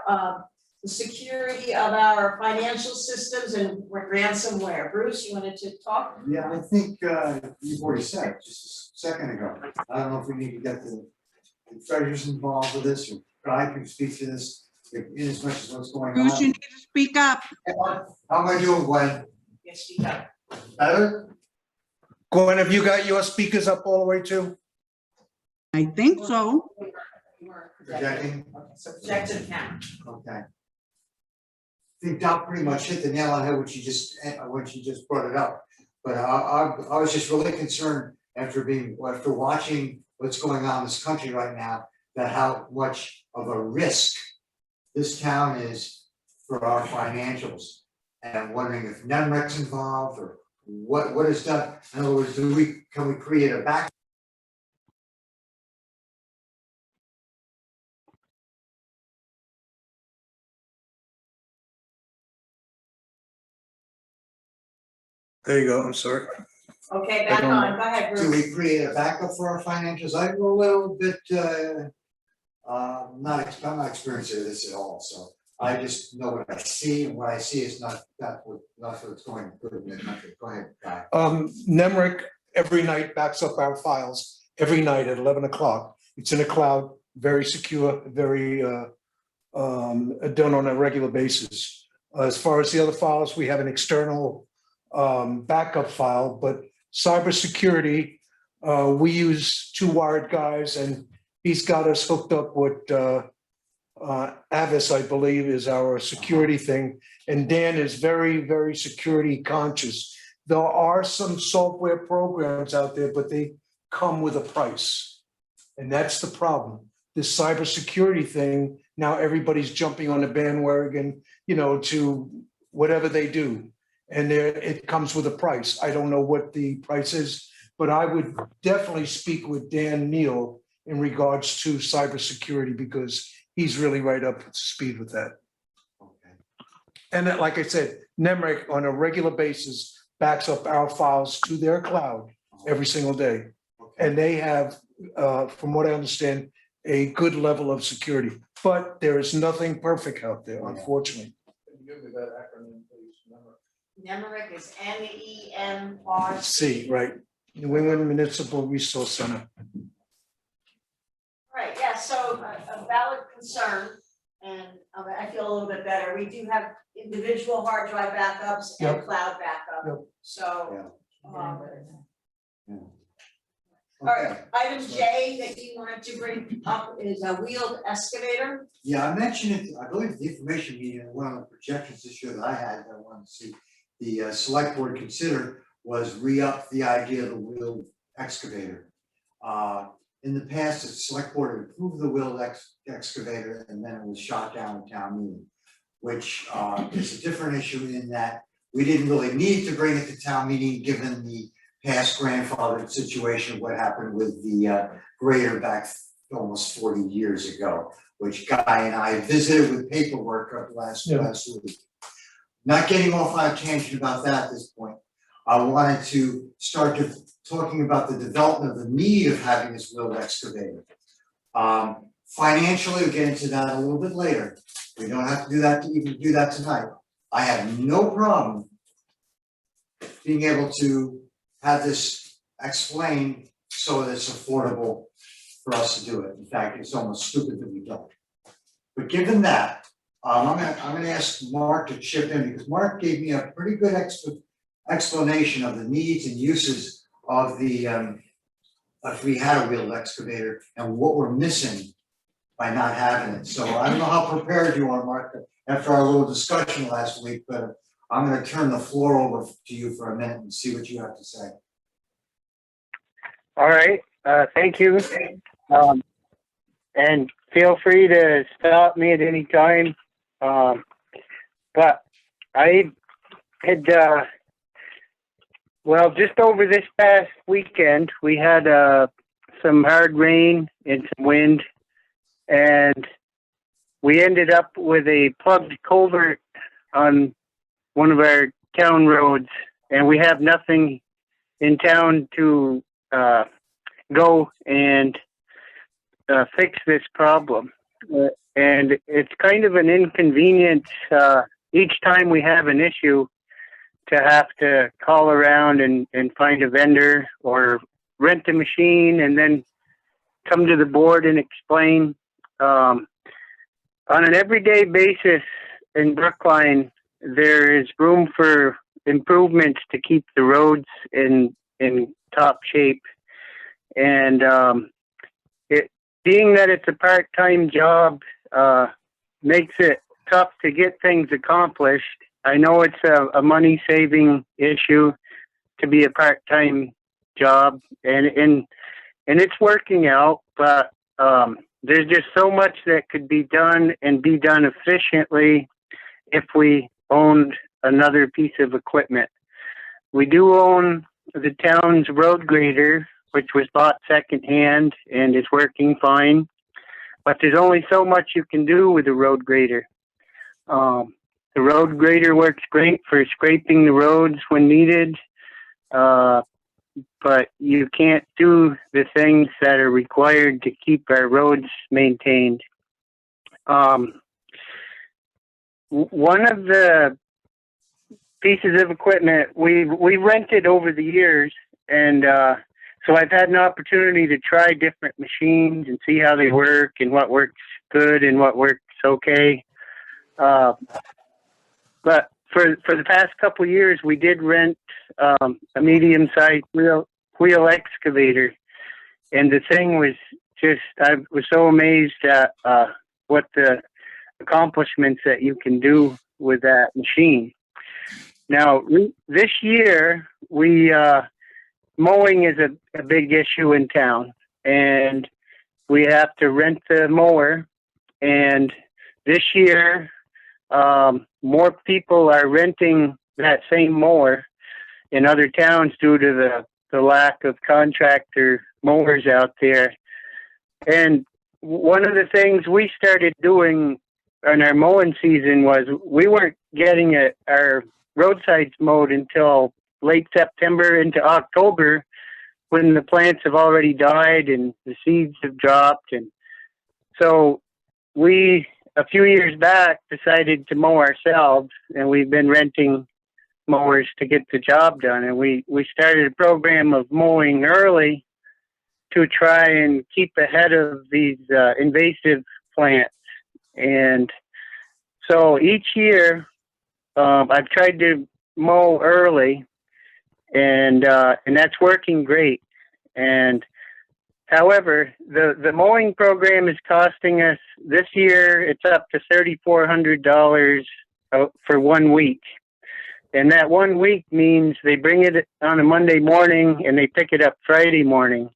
the security of our financial systems and ransomware. Bruce, you wanted to talk? Yeah, I think you've already said it just a second ago. I don't know if we need to get the treasurers involved with this, or Guy can speak to this in as much as what's going Bruce, you on. need to speak up. How am I doing, Gwen? Yes, speak up. Better? Gwen, have you got your speakers up all the way too? I think so. Projecting? Okay, so project to the camera. Okay. I think Doc pretty much hit the nail on the head when she just brought it up. But I was just really concerned after watching what's going on in this country right now, that how much of a risk this town is for our financials. And I'm wondering if NEMREC's involved, or what is done. In other words, can we create a back? There you go, I'm sorry. Okay, back I don't on, go ahead, Do Bruce. we create a backup for our financials? I'm a little bit, I'm not experienced with this at all, so I just know what I see, and what I see is not what's going good in the country. Go ahead, Guy. NEMRIC every night backs up our files, every night at 11 o'clock. It's in a cloud, very secure, very done on a regular basis. As far as the other files, we have an external backup file, but cybersecurity, we use two wired guys, and he's got us hooked up with Avis, I believe, is our security thing. And Dan is very, very security conscious. There are some software programs out there, but they come with a price. And that's the problem. This cybersecurity thing, now everybody's jumping on the bandwagon, you know, to whatever they do. And it comes with a price. I don't know what the price is, but I would definitely speak with Dan Neal in regards to cybersecurity, because he's really right up to speed with that. Okay. And that, like I said, NEMRIC on a regular basis backs up our files to their cloud every single day. Okay. And they have, from what I understand, a good level of security. But there is nothing perfect out there, unfortunately. Can you give me that acronym, please? Remember? NEMRIC is MEMRC. See, right, New England Municipal Resource Center. Right, yeah, so a valid concern, and I feel a little bit better. We do have individual hard drive backups and Yep. cloud backup, Yep. so. Yeah. All right, item J that you wanted to bring up is a wheeled excavator. Yeah, I mentioned it, I believe at the information meeting, and one of the projections this year that I had, that I wanted to see the select board consider was re-up the idea of the wheeled excavator. In the past, the select board had approved the wheeled excavator, and then it was shot down at town meeting, which is a different issue in that we didn't really need to bring it to town meeting, given the past grandfathered situation, what happened with the grader back almost 40 years ago, which Guy and I visited with paperwork last week. Not getting off on a tangent about that at this point. I wanted to start talking about the development of the need of having this wheeled excavator. Financially, we'll get into that a little bit later. We don't have to do that to even do that tonight. I have no problem being able to have this explained so that it's affordable for us to do it. In fact, it's almost stupid that we don't. But given that, I'm gonna ask Mark to chip in, because Mark gave me a pretty good explanation of the needs and uses of the, if we had a wheeled excavator and what we're missing by not having it. So I don't know how prepared you are, Mark, after our little discussion last week, but I'm gonna turn the floor over to you for a minute and see what you have to say. All right, thank you. And feel free to stop me at any time. But I had, well, just over this past weekend, we had some hard rain and some wind, and we ended up with a plugged culvert on one of our town roads, and we have nothing in town to go and fix this problem. And it's kind of an inconvenience each time we have an issue to have to call around and find a vendor or rent a machine and then come to the board and explain. On an everyday basis in Brookline, there is room for improvements to keep the roads in top shape. And being that it's a part-time job makes it tough to get things accomplished. I know it's a money-saving issue to be a part-time job, and it's working out, but there's just so much that could be done and be done efficiently if we owned another piece of equipment. We do own the town's road grader, which was bought secondhand and is working fine, but there's only so much you can do with a road grader. The road grader works great for scraping the roads when needed, but you can't do the things that are required to keep our roads maintained. One of the pieces of equipment we rented over the years, and so I've had an opportunity to try different machines and see how they work and what works good and what works okay. But for the past couple of years, we did rent a medium-sized wheel excavator, and the thing was just, I was so amazed at what the accomplishments that you can do with that machine. Now, this year, mowing is a big issue in town, and we have to rent the mower. And this year, more people are renting that same mower in other towns due to the lack of contractor mowers out there. And one of the things we started doing in our mowing season was we weren't getting our roadsides mowed until late September into October, when the plants have already died and the seeds have dropped. And so we, a few years back, decided to mow ourselves, and we've been renting mowers to get the job done. And we started a program of mowing early to try and keep ahead of these invasive plants. And so each year, I've tried to mow early, and that's working great. And however, the mowing program is costing us this year. It's up to $3,400 for 1 week, and that 1 week means they bring it on a Monday morning and they pick it up Friday morning.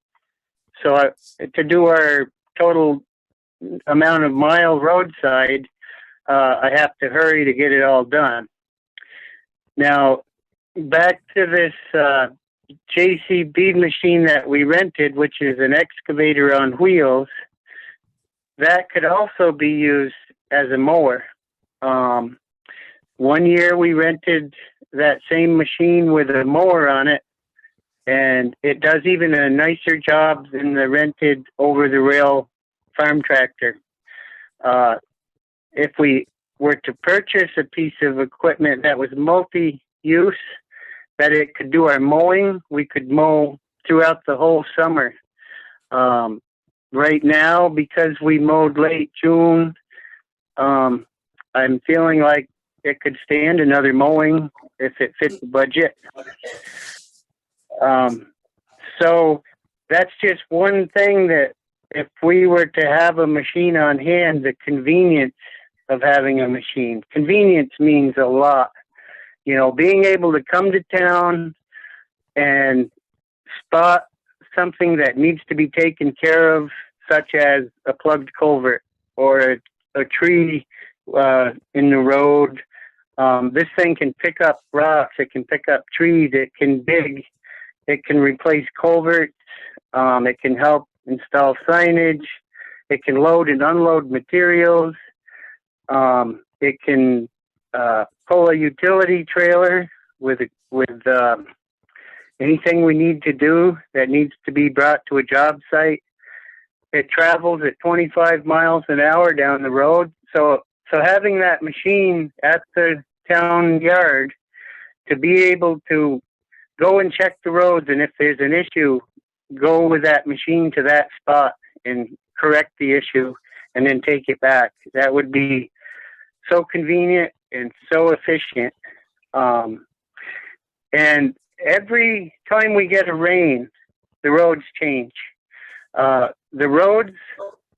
So to do our total amount of mile roadside, I have to hurry to get it all done. Now, back to this JCB machine that we rented, which is an excavator on wheels, that could also be used as a mower. 1 year we rented that same machine with a mower on it, and it does even a nicer job than the rented over-the-rail farm tractor. If we were to purchase a piece of equipment that was multi-use, that it could do our mowing, we could mow throughout the whole summer. Right now, because we mowed late June, I'm feeling like it could stand another mowing if it fits the budget. So that's just one thing that if we were to have a machine on hand, the convenience of having a machine. Convenience means a lot. You know, being able to come to town and spot something that needs to be taken care of, such as a plugged culvert or a tree in the road. This thing can pick up rocks, it can pick up trees, it can dig, it can replace culverts, it can help install signage, it can load and unload materials, it can pull a utility trailer with anything we need to do that needs to be brought to a job site. It travels at 25 miles an hour down the road. So having that machine at the town yard to be able to go and check the roads, and if there's an issue, go with that machine to that spot and correct the issue and then take it back. That would be so convenient and so efficient. And every time we get a rain, the roads change. The roads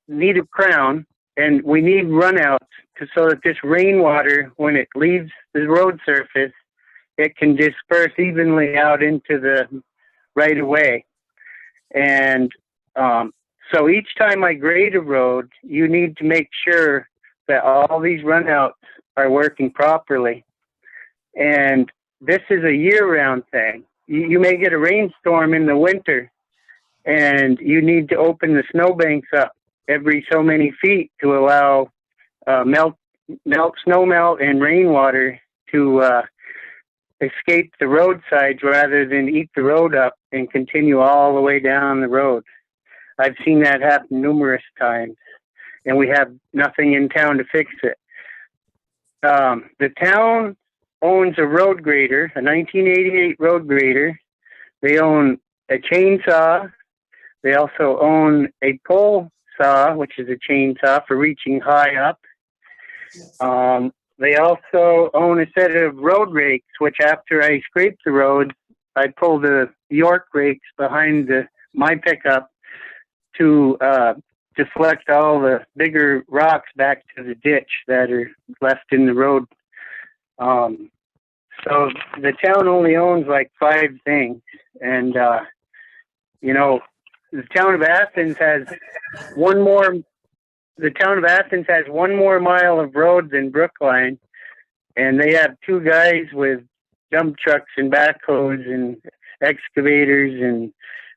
need a crown, and we need runouts so that this rainwater, when it leaves the road surface, it can disperse evenly out into the right of way. And so each time I grade a road, you need to make sure that all these runouts are working properly. And this is a year-round thing. You may get a rainstorm in the winter, and you need to open the snowbanks up every so many feet to allow snow melt and rainwater to escape the roadsides rather than eat the road up and continue all the way down the road. I've seen that happen numerous times, and we have nothing in town to fix it. The town owns a road grader, a 1988 road grader. They own a chainsaw. They also own a pole saw, which is a chainsaw for reaching high up. They also own a set of road rakes, which after I scrape the road, I pull the York rakes behind my pickup to deflect all the bigger rocks back to the ditch that are left in the road. So the town only owns like 5 things. And, you know, the town of Athens has one more mile of road than Brookline, and they have 2 guys with dump trucks and backhoes and excavators and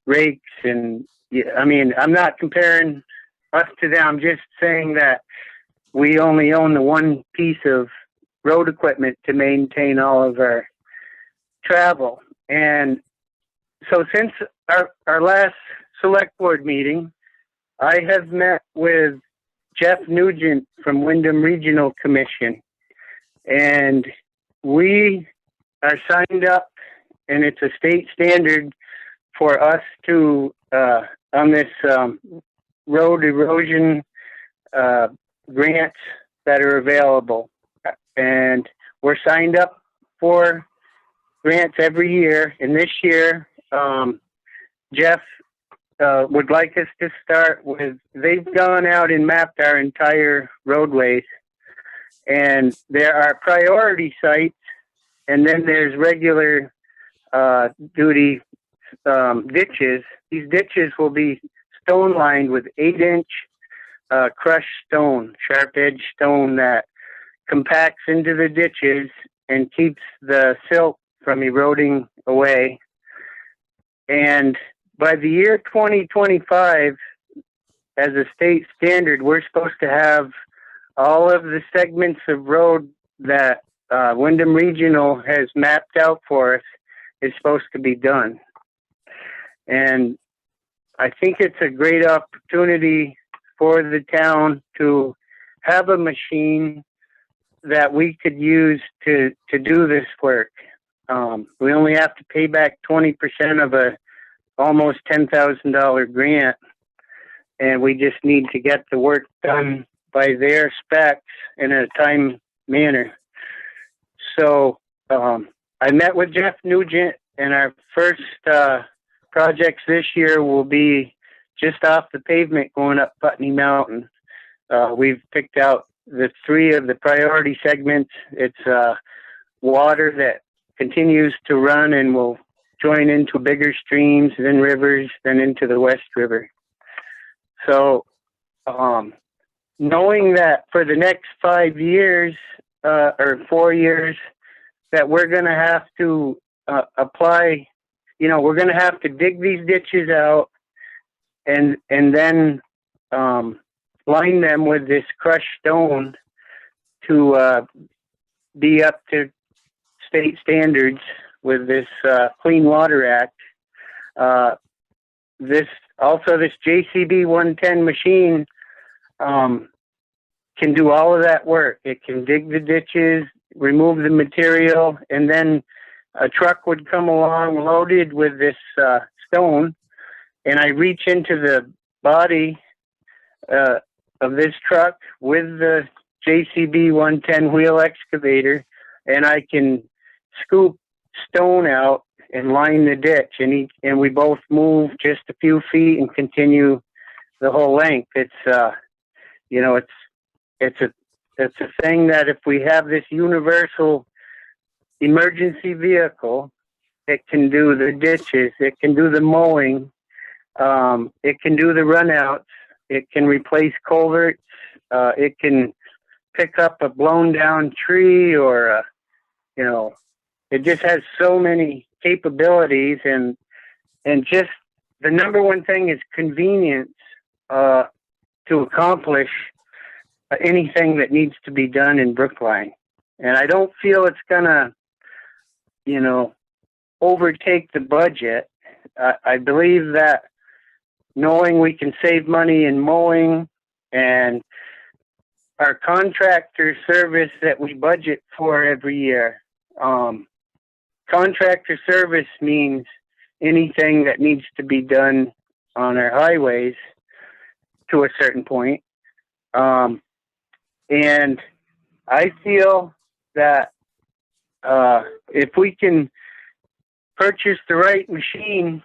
rakes. And I mean, I'm not comparing us to them. I'm just saying that we only own the one piece of road equipment to maintain all of our travel. And so since our last select board meeting, I have met with Jeff Nugent from Wyndham Regional Commission, and we are signed up, and it's a state standard for us to on this road erosion grants that are available. And we're signed up for grants every year. And this year, Jeff would like us to start with, they've gone out and mapped our entire roadways. And there are priority sites, and then there's regular duty ditches. These ditches will be stone lined with 8-inch crushed stone, sharp edge stone that compacts into the ditches and keeps the silt from eroding away. And by the year 2025, as a state standard, we're supposed to have all of the segments of road that Wyndham Regional has mapped out for us is supposed to be done. And I think it's a great opportunity for the town to have a machine that we could use to do this work. We only have to pay back 20% of a almost $10,000 grant, and we just need to get the work done by their specs in a time manner. So I met with Jeff Nugent, and our first projects this year will be just off the pavement going up Putney Mountain. We've picked out the 3 of the priority segments. It's water that continues to run and will join into bigger streams, then rivers, then into the West River. So knowing that for the next 5 years or 4 years that we're going to have to apply, we're going to have to dig these ditches out and then line them with this crushed stone to be up to state standards with this Clean Water Act. This JCB 110 machine can do all of that work. It can dig the ditches, remove the material, and then a truck would come along loaded with this stone, and I reach into the body of this truck with the JCB 110 wheel excavator, and I can scoop stone out and line the ditch, and we both move just a few feet and continue the whole length. It's it's a thing that if we have this universal emergency vehicle, it can do the ditches, it can do the mowing, it can do the runouts, it can replace culverts, it can pick up a blown down tree, or it just has so many capabilities, and just the number one thing is convenience to accomplish anything that needs to be done in Brookline. And I don't feel it's gonna, overtake the budget. I believe that knowing we can save money in mowing and our contractor service that we budget for every year. Contractor service means anything that needs to be done on our highways to a certain point. And I feel that if we can purchase the right machine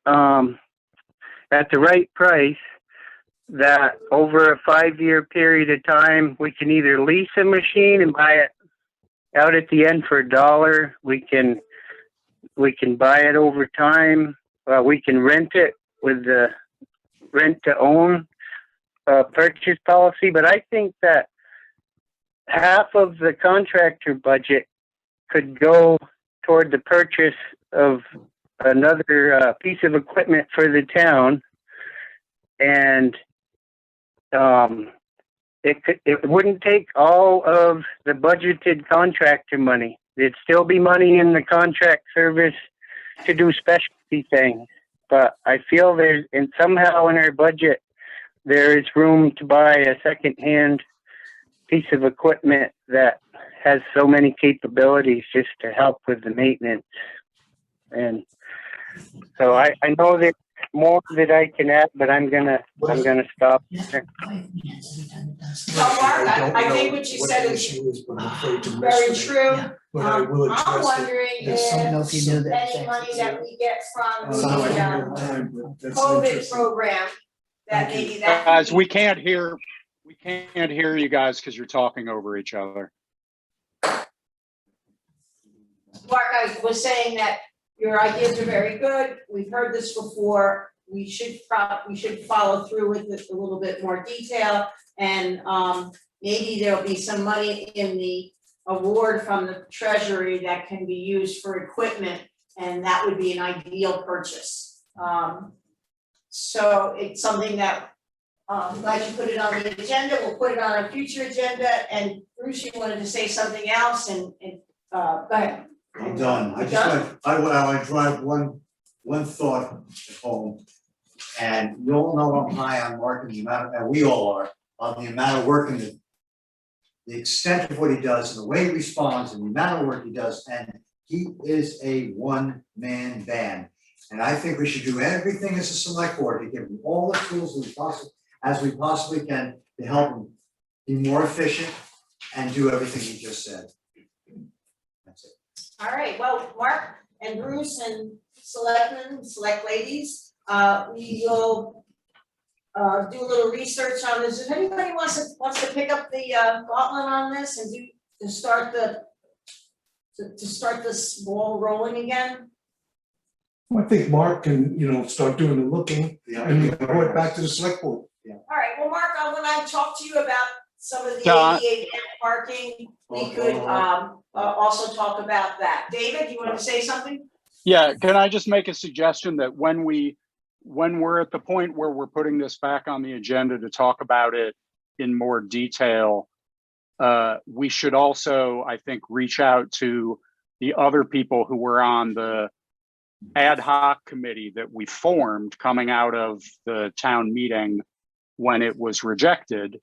at the right price, that over a 5-year period of time, we can either lease a machine and buy it out at the end for $1. We can buy it over time. We can rent it with the rent to own purchase policy. But I think that half of the contractor budget could go toward the purchase of another piece of equipment for the town, and it wouldn't take all of the budgeted contractor money. There'd still be money in the contract service to do specialty things, but I feel somehow in our budget there is room to buy a second-hand piece of equipment that has so many capabilities just to help with the maintenance. And so I know there's more that I can add, but I'm gonna stop there. Well, Mark, I think what you said is very true. I'm wondering if any money that we get from the COVID program, that maybe that. Guys, we can't hear you guys because you're talking over each other. Mark, I was saying that your ideas are very good. We've heard this before. We should follow through with it a little bit more detail, and maybe there'll be some money in the award from the Treasury that can be used for equipment, and that would be an ideal purchase. So it's something that glad you put it on the agenda. We'll put it on a future agenda. And Bruce, you wanted to say something else, and go ahead. I'm done. I want to drive one thought home. And you all know I'm high on Mark and the amount, and we all are, on the amount of work and the extent of what he does and the way he responds and the amount of work he does. And he is a one-man band. And I think we should do everything as a select board to give him all the tools as we possibly can to help him be more efficient and do everything you just said. That's it. All right, well, Mark and Bruce and selectmen, select ladies, we will do a little research on this. If anybody wants to pick up the gauntlet on this and to start this ball rolling again? I think Mark can, start doing the looking Yeah. and report back to the select board. All right, well, Mark, when I talk to you about some of the Don- ADA parking, we could also talk about that. David, you want to say something? Yeah, can I just make a suggestion that when we're at the point where we're putting this back on the agenda to talk about it in more detail, we should also, I think, reach out to the other people who were on the ad hoc committee that we formed coming out of the town meeting when it was rejected,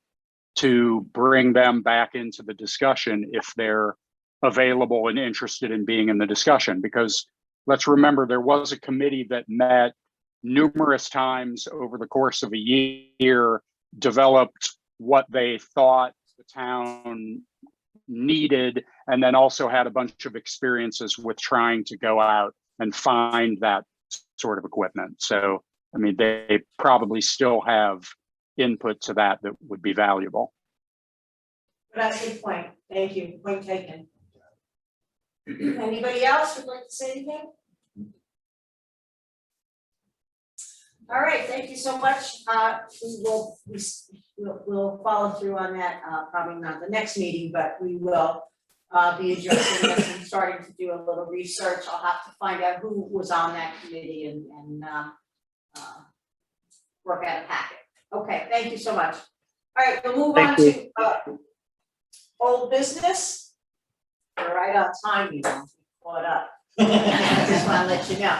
to bring them back into the discussion if they're available and interested in being in the discussion. Because let's remember, there was a committee that met numerous times over the course of a year, developed what they thought the town needed, and then also had a bunch of experiences with trying to go out and find that sort of equipment. So, I mean, they probably still have input to that would be valuable. That's a good point. Thank you. Point taken. Anybody else would like to say anything? All right, thank you so much. We'll follow through on that, probably not the next meeting, but we will be addressing this and starting to do a little research. I'll have to find out who was on that committee and work out a packet. Okay, thank you so much. All right, we'll move on to old business. We're right on time, caught up. I just want to let you know.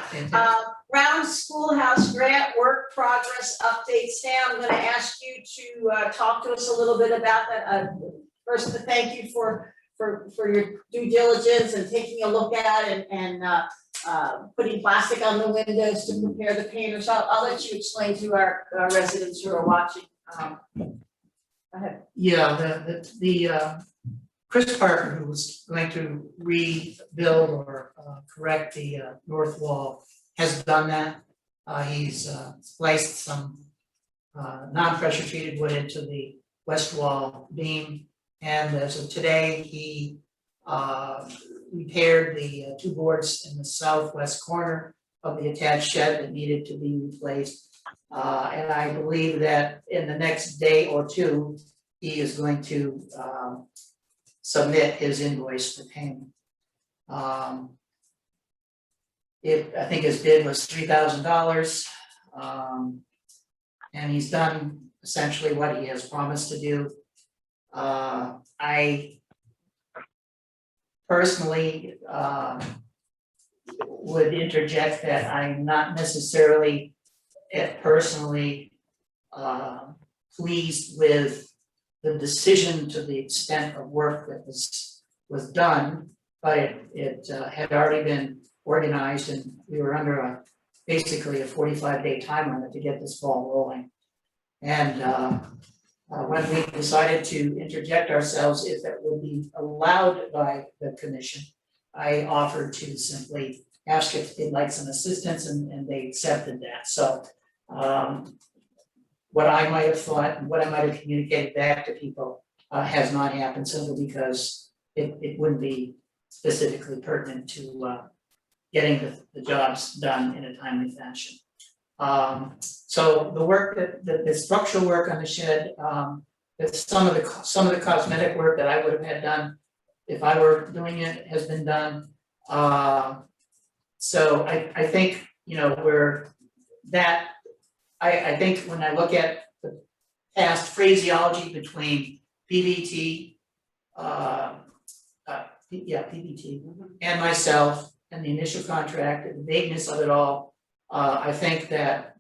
Round Schoolhouse Grant Work Progress Update. Sam, I'm going to ask you to talk to us a little bit about that. First, to thank you for your due diligence and taking a look at it and putting plastic on the windows to prepare the painters. I'll let you explain to our residents who are watching. Go ahead. Yeah, the Chris Parker, who was going to rebuild or correct the north wall, has done that. He's spliced some non-pressure treated wood into the west wall beam. And as of today, he repaired the two boards in the southwest corner of the attached shed that needed to be replaced. And I believe that in the next day or two, he is going to submit his invoice for payment. I think his bid was $3,000. And he's done essentially what he has promised to do. I personally would interject that I'm not necessarily personally pleased with the decision to the extent of work that was done, but it had already been organized and we were under basically a 45-day time limit to get this ball rolling. And when we decided to interject ourselves, if it would be allowed by the commission, I offered to simply ask if they'd like some assistance and they accepted that. So what I might have thought and what I might have communicated back to people has not happened, simply because it wouldn't be specifically pertinent to getting the jobs done in a timely fashion. So the work the structural work on the shed, some of the cosmetic work that I would have had done if I were doing it has been done. So I think, I think when I look at the past phraseology between PVT, PVT and myself and the initial contract and the vagueness of it all, I think that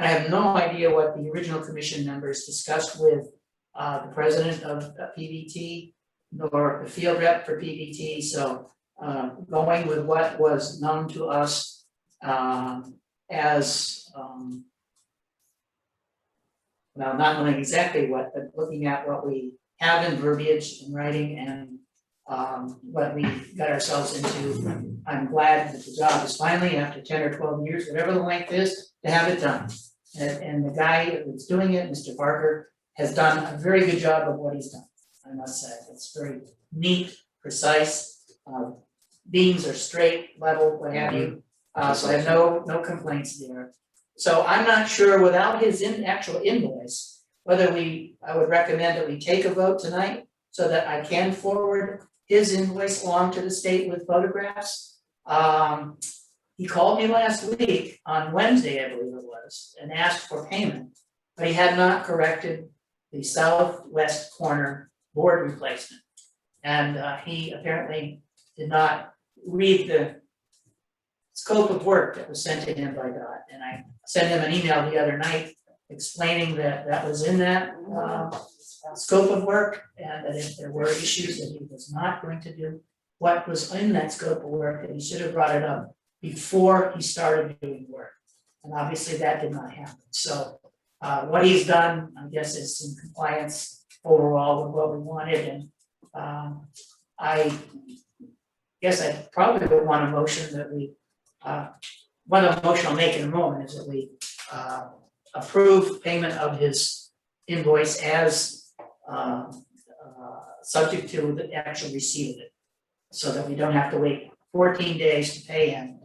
I have no idea what the original commission members discussed with the president of PVT nor the field rep for PVT. So going with what was known to us as well, not knowing exactly what, but looking at what we have in verbiage in writing and what we got ourselves into. I'm glad that the job is finally, after 10 or 12 years, whatever the length is, to have it done. And the guy that's doing it, Mr. Parker, has done a very good job of what he's done, I must say. It's very neat, precise, beams are straight, level, what have you. So I have no complaints there. So I'm not sure without his actual invoice, whether I would recommend that we take a vote tonight so that I can forward his invoice along to the state with photographs. He called me last week on Wednesday, I believe it was, and asked for payment, but he had not corrected the southwest corner board replacement. And he apparently did not read the scope of work that was sent to him by Dot. And I sent him an email the other night explaining that that was in that scope of work, and that if there were issues that he was not going to do what was in that scope of work, that he should have brought it up before he started doing work. And obviously that did not happen. So what he's done, I guess, is in compliance overall with what we wanted. And I guess I probably would want a motion that we, one of the motion I'll make in a moment is that we approve payment of his invoice as subject to the actual receipt of it, so that we don't have to wait 14 days to pay him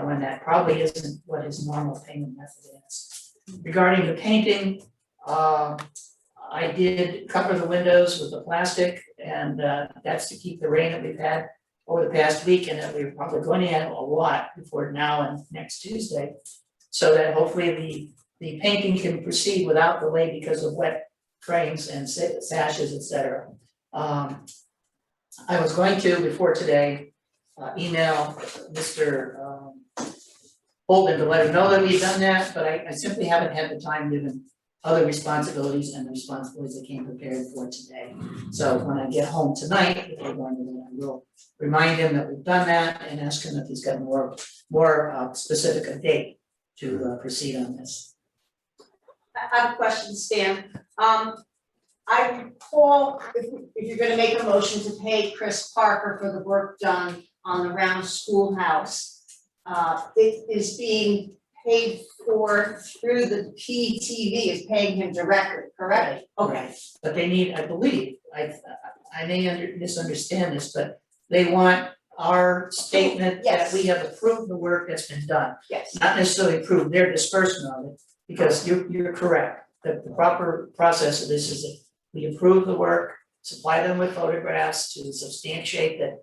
when that probably isn't what his normal payment method is. Regarding the painting, I did cover the windows with the plastic, and that's to keep the rain that we've had over the past week, and that we're probably going to have a lot before now and next Tuesday, so that hopefully the painting can proceed without delay because of wet frames and sashes, etc. I was going to, before today, email Mr. Holden to let him know that we've done that, but I simply haven't had the time given other responsibilities and the responsibilities that came prepared for today. So when I get home tonight, if we're going to do that, I will remind him that we've done that and ask him if he's got more specific a date to proceed on this. I have a question, Stan. I recall, if you're gonna make a motion to pay Chris Parker for the work done on the round schoolhouse, it is being paid for through the PTV, is paying him directly, correct? Okay. But they need, I believe, I may misunderstand this, but they want our statement that Yes. we have approved the work that's been done, Yes. not necessarily approved their disbursement of it, because you're correct. The proper process of this is that we approve the work, supply them with photographs to substantiate that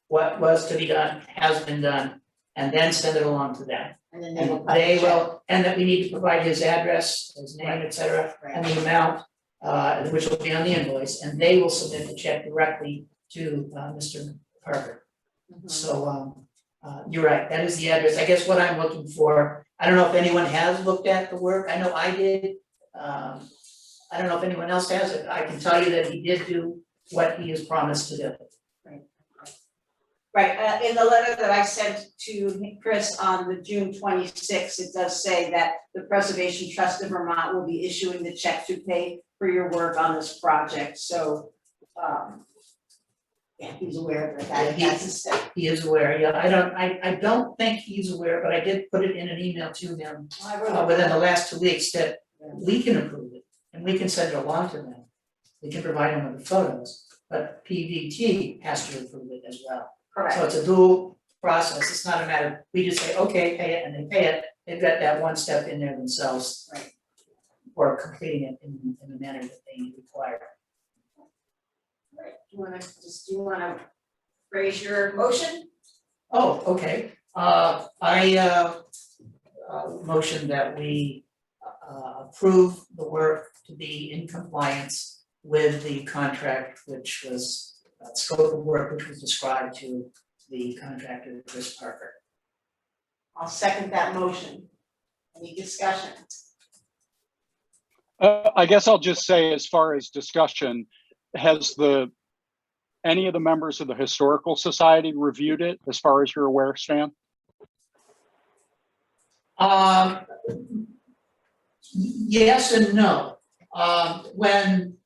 what was to be done has been done, and then send it along to them. And then And they will. and that we need to provide his address, his name, et cetera, Right. and the amount, which will be on the invoice, and they will submit the check directly to Mr. Parker. So you're right, that is the address. I guess what I'm looking for, I don't know if anyone has looked at the work. I know I did. I don't know if anyone else has it. I can tell you that he did do what he has promised to do. Right, in the letter that I sent to Chris on the June 26th, it does say that the Preservation Trust of Vermont will be issuing the check to pay for your work on this project, so yeah, he's aware of that, that's a step. He is aware, yeah. I don't think he's aware, but I did put it in an email to him within the last 2 weeks that we can approve it and we can send it along to them. We can provide them with the photos, but PVT has to approve it as well. Correct. So it's a dual process. It's not a matter of, we just say, okay, pay it, and they pay it. They've got that one step in there themselves. Right. For completing it in the manner that they require. Right, do you wanna phrase your motion? Oh, okay. I motion that we approve the work to be in compliance with the contract, which was scope of work which was described to the contractor, Chris Parker. I'll second that motion. Any discussion? I guess I'll just say, as far as discussion, has any of the members of the Historical Society reviewed it, as far as you're aware, Stan? Yes and no. When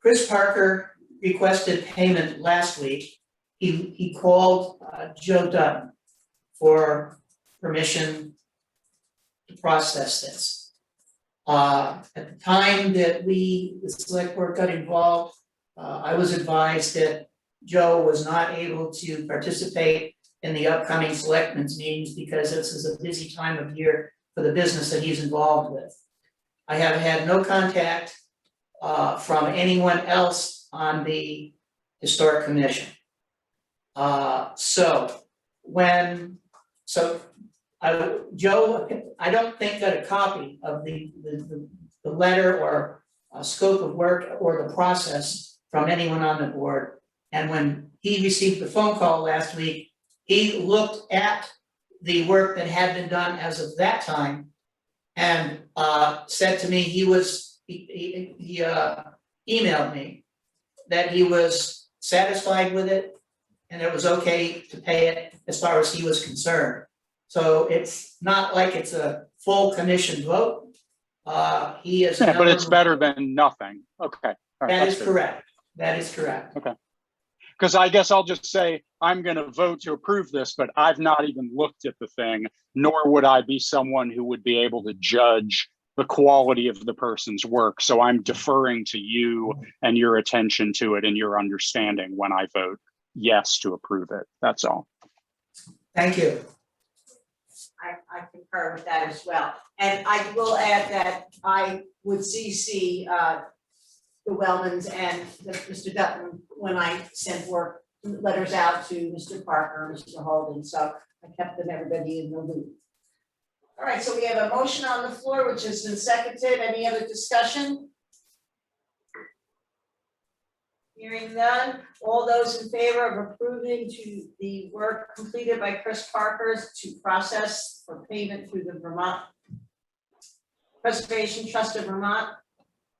Chris Parker requested payment last week. He called Joe Dutton for permission to process this. At the time that the select board got involved, I was advised that Joe was not able to participate in the upcoming selectmen's meetings because this is a busy time of year for the business that he's involved with. I have had no contact from anyone else on the historic commission. Joe, I don't think got a copy of the letter or scope of work or the process from anyone on the board. And when he received the phone call last week, he looked at the work that had been done as of that time and said to me he emailed me that he was satisfied with it and it was okay to pay it as far as he was concerned. So it's not like it's a full commission vote. He is. Yeah, but it's better than nothing. Okay. All right, That that's is good. correct. That is correct. Okay. Because I guess I'll just say I'm going to vote to approve this, but I've not even looked at the thing, nor would I be someone who would be able to judge the quality of the person's work. So I'm deferring to you and your attention to it and your understanding when I vote yes to approve it. That's all. Thank you. I concur with that as well. And I will add that I would CC the Wellmans and Mr. Dutton when I sent letters out to Mr. Parker, Mr. Holden, so I kept everybody in the loop. All right, so we have a motion on the floor, which has been seconded. Any other discussion? Hearing none, all those in favor of approving to the work completed by Chris Parker to process for payment through the Vermont Preservation Trust of Vermont,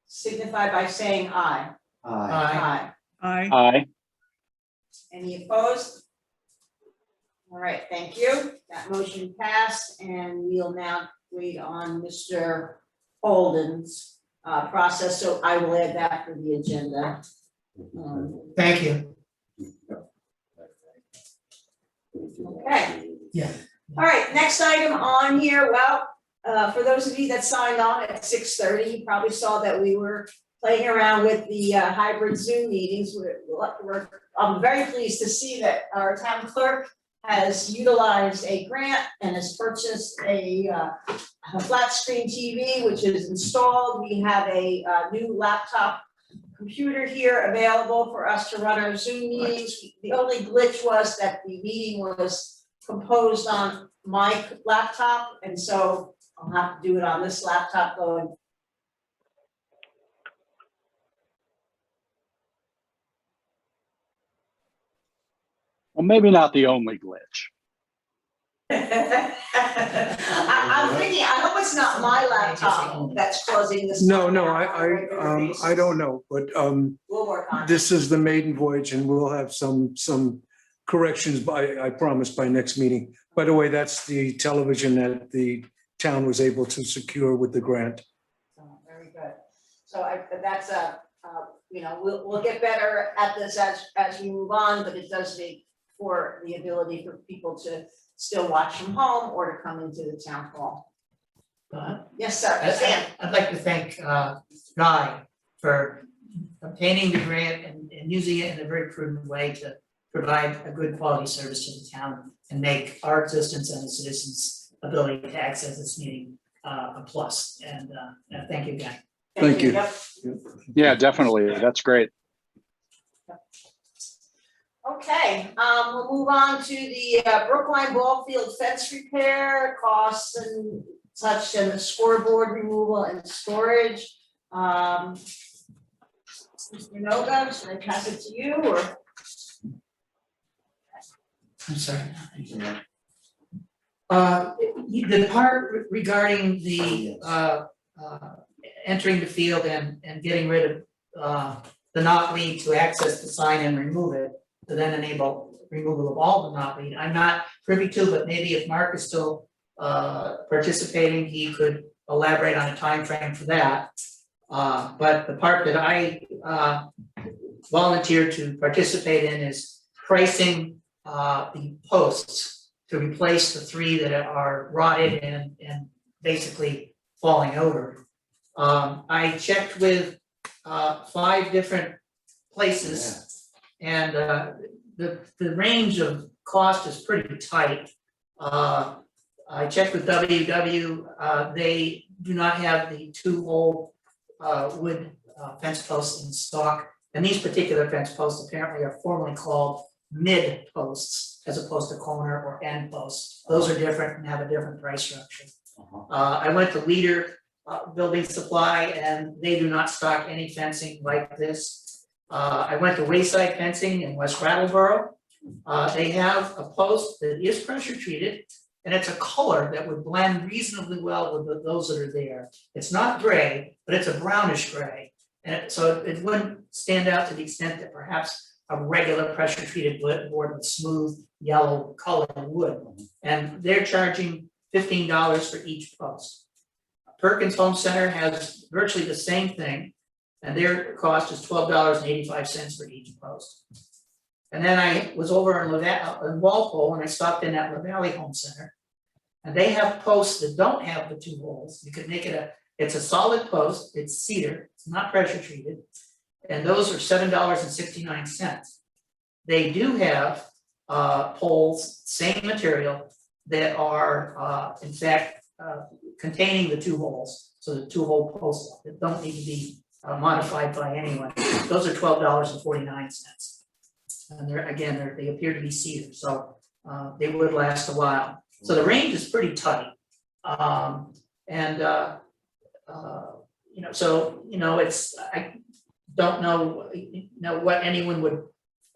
signify by saying aye. Aye. Aye. Aye. Any opposed? All right, thank you. That motion passed, and we'll now wait on Mr. Holden's process, so I will add that for the agenda. Thank you. Okay. Yeah. All right, next item on here, well, for those of you that signed on at 6:30, you probably saw that we were playing around with the hybrid Zoom meetings. I'm very pleased to see that our town clerk has utilized a grant and has purchased a flat screen TV, which is installed. We have a new laptop computer here available for us to run our Zoom meetings. The only glitch was that the meeting was composed on my laptop, and so I'll have to do it on this laptop going. Well, maybe not the only glitch. I'm thinking, I hope it's not my laptop that's causing this. No, on I a I don't know, but We'll work on it. this is the maiden voyage and we'll have some corrections I promise by next meeting. By the way, that's the television that the town was able to secure with the grant. Oh, very good. So that's we'll get better at this as we move on, but it does make for the ability for people to still watch from home or to come into the town hall. Yes, sir. Sam. I'd like to thank Guy for obtaining the grant and using it in a very prudent way to provide a good quality service to the town and make our existence and the citizens' ability to access this meeting a plus. And thank you, Guy. Thank you. Yep. Yeah, definitely. That's great. Okay, we'll move on to the Brookline ball field fence repair costs and such, and the scoreboard removal and storage. Mr. Noga, should I pass it to you or? I'm sorry. The part regarding the entering the field and getting rid of the knotweed to access the sign and remove it, to then enable removal of all the knotweed, I'm not privy to, but maybe if Mark is still participating, he could elaborate on a time frame for that. But the part that I volunteered to participate in is pricing the posts to replace the 3 that are rotted and basically falling over. I checked with 5 different places, and the range of cost is pretty tight. I checked with WW, they do not have the 2-hole wood fence posts in stock. And these particular fence posts apparently are formally called mid posts as opposed to corner or end posts. Those are different and have a different price structure. I went to Leader Building Supply, and they do not stock any fencing like this. I went to Wayside Fencing in West Brattleboro. They have a post that is pressure treated, and it's a color that would blend reasonably well with those that are there. It's not gray, but it's a brownish gray. And so it wouldn't stand out to the extent that perhaps a regular pressure treated board with smooth yellow color would. And they're charging $15 for each post. Perkins Home Center has virtually the same thing, and their cost is $12.85 for each post. And then I was over in Walpole, and I stopped in at La Valley Home Center, and they have posts that don't have the 2 holes. You could make it it's a solid post, it's cedar, it's not pressure treated, and those are $7.69. They do have poles, same material, that are in fact containing the 2 holes, so the 2-hole posts that don't need to be modified by anyone. Those are $12.49. And they appear to be cedar, so they would last a while. So the range is pretty tight. I don't know,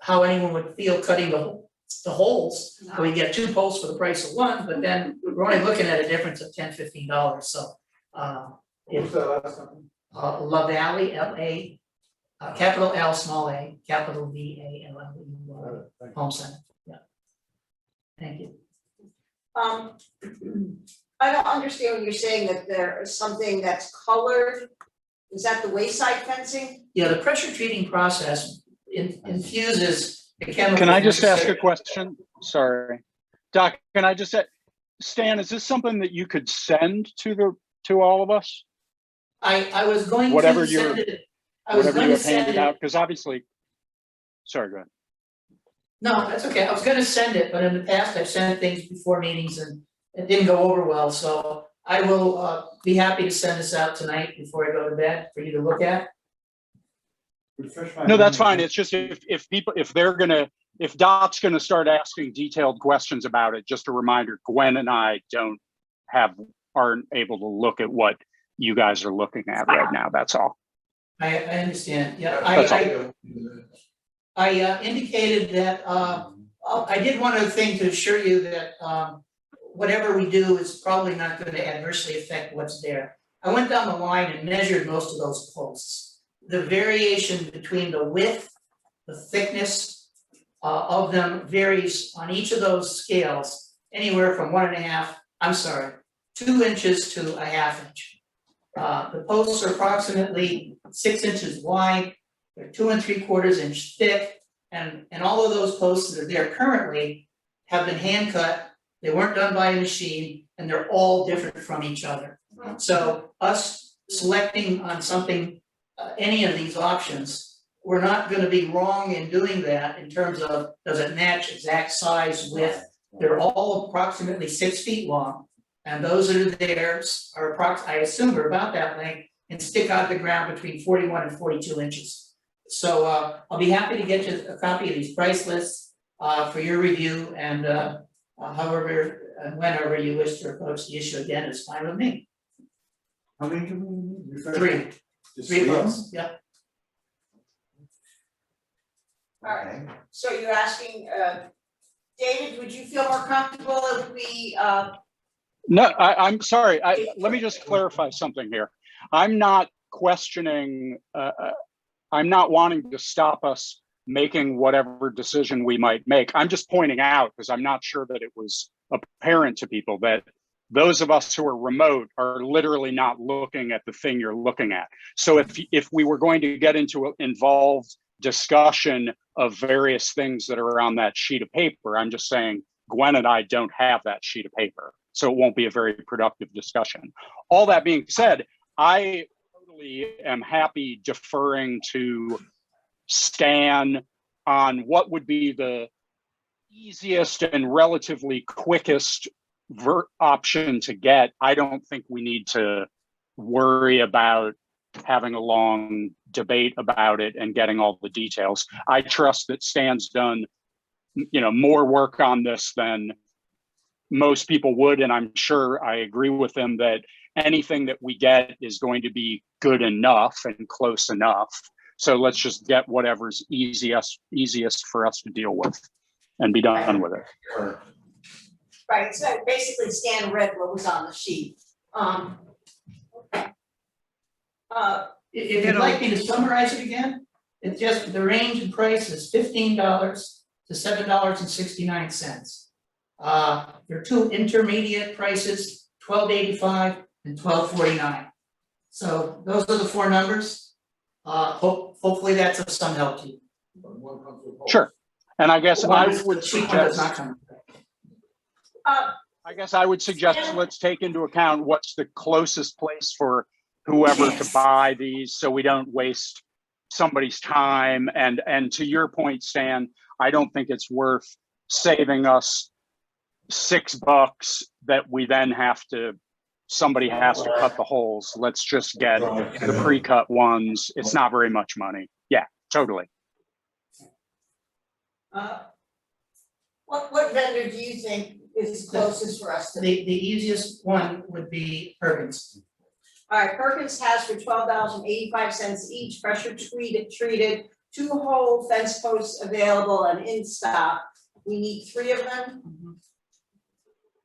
how anyone would feel cutting the holes. So we get 2 posts for the price of 1, but then we're only looking at a difference of $10, $15. So What was that last time? La Valley, L-A, capital L, small a, capital V-A-L-L-E, Home Center, yeah. Thank you. I don't understand when you're saying that there is something that's colored. Is that the wayside fencing? Yeah, the pressure treating process infuses the chemical. Can I just ask a question? Sorry. Doc, can I just say, Stan, is this something that you could send to all of us? I was going Whatever to send it. Whatever you have handed out, because obviously, sorry, go ahead. No, that's okay. I was gonna send it, but in the past I've sent things before meetings and it didn't go over well, so I will be happy to send this out tonight before I go to bed for you to look at. No, that's fine. It's just if Dot's gonna start asking detailed questions about it, just a reminder, Gwen and I aren't able to look at what you guys are looking at right now. That's all. I understand, yeah, That's I indicated that, I did one other thing to assure you that, whatever we do is probably not going to adversely affect what's there. I went down the line and measured most of those posts. The variation between the width, the thickness, of them varies on each of those scales, anywhere from 2 inches to a ½ inch. The posts are approximately 6 inches wide. They're 2 3/4 inch thick, and all of those posts that are there currently have been hand cut. They weren't done by a machine, and they're all different from each other. So us selecting on something, any of these options, we're not going to be wrong in doing that in terms of does it match exact size width. They're all approximately 6 feet long, and those that are there are I assume are about that length and stick out of the ground between 41 and 42 inches. So I'll be happy to get you a copy of these price lists for your review, and however and whenever you wish to approach the issue again is fine with me. How many do we need? 3. Just 3 of them? votes, yeah. Alright. So you're asking, David, would you feel more comfortable if we, No, I'm sorry. Let me just clarify something here. I'm not questioning, I'm not wanting to stop us making whatever decision we might make. I'm just pointing out, because I'm not sure that it was apparent to people, that Those of us who are remote are literally not looking at the thing you're looking at. So if we were going to get into an involved discussion of various things that are on that sheet of paper, I'm just saying Gwen and I don't have that sheet of paper, so it won't be a very productive discussion. All that being said, I totally am happy deferring to Stan on what would be the easiest and relatively quickest option to get. I don't think we need to worry about having a long debate about it and getting all the details. I trust that Stan's done, more work on this than most people would, and I'm sure I agree with him that anything that we get is going to be good enough and close enough. So let's just get whatever's easiest for us to deal with and be done with it. Right, so basically Stan read what was on the sheet. If you'd like me to summarize it again, it's just the range in price is $15 to $7.69. There are two intermediate prices, $12.85 and $12.49. So those are the four numbers. Hopefully that's of some help to you. Sure. And I guess I The would cheap one does suggest, not come. let's take into account what's the closest place for whoever to buy these, so we don't waste somebody's time. And to your point, Stan, I don't think it's worth saving us $6 that we then somebody has to cut the holes. Let's just get the pre-cut ones. It's not very much money. Yeah, totally. What vendor do you think is closest for us to? The easiest one would be Perkins. All right, Perkins has for $12.85 each, pressure treated, 2-hole fence posts available and in stock. We need 3 of them.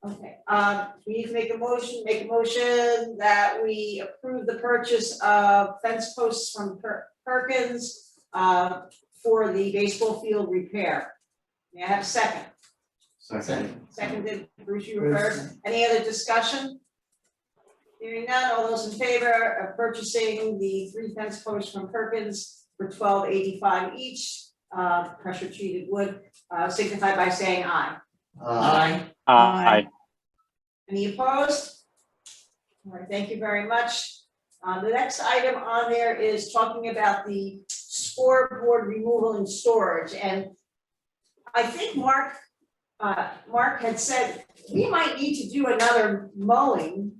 Okay, we need to make a motion that we approve the purchase of fence posts from Perkins for the baseball field repair. May I have a second? Seconded, Bruce, you were first. Any other discussion? Hearing none, all those in favor of purchasing the 3 fence posts from Perkins for $12.85 each, pressure treated wood, signify by saying aye. Aye. Aye. Any opposed? All right, thank you very much. The next item on there is talking about the scoreboard removal and storage. And I think Mark had said we might need to do another mowing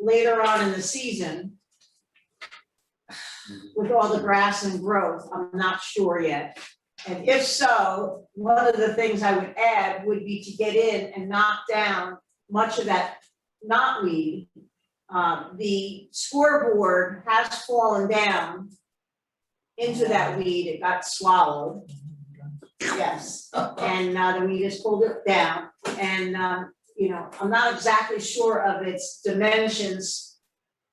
later on in the season with all the grass and growth. I'm not sure yet. And if so, one of the things I would add would be to get in and knock down much of that knotweed. The scoreboard has fallen down into that weed. It got swallowed. Yes, and then we just pulled it down, and I'm not exactly sure of its dimensions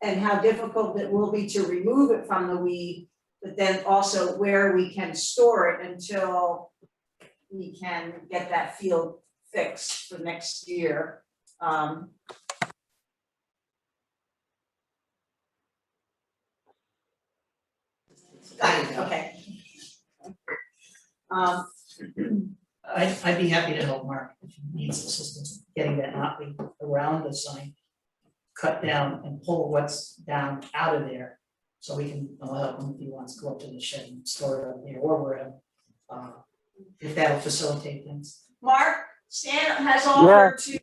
and how difficult it will be to remove it from the weed, but then also where we can store it until we can get that field fixed for next year. Got it, okay. I'd be happy to help Mark if he needs assistance getting that knotweed around the sign, cut down and pull what's down out of there. So we can, I'll help him if he wants to go up to the shed and store it up there or wherever, if that'll facilitate things. Mark, Stan has offered to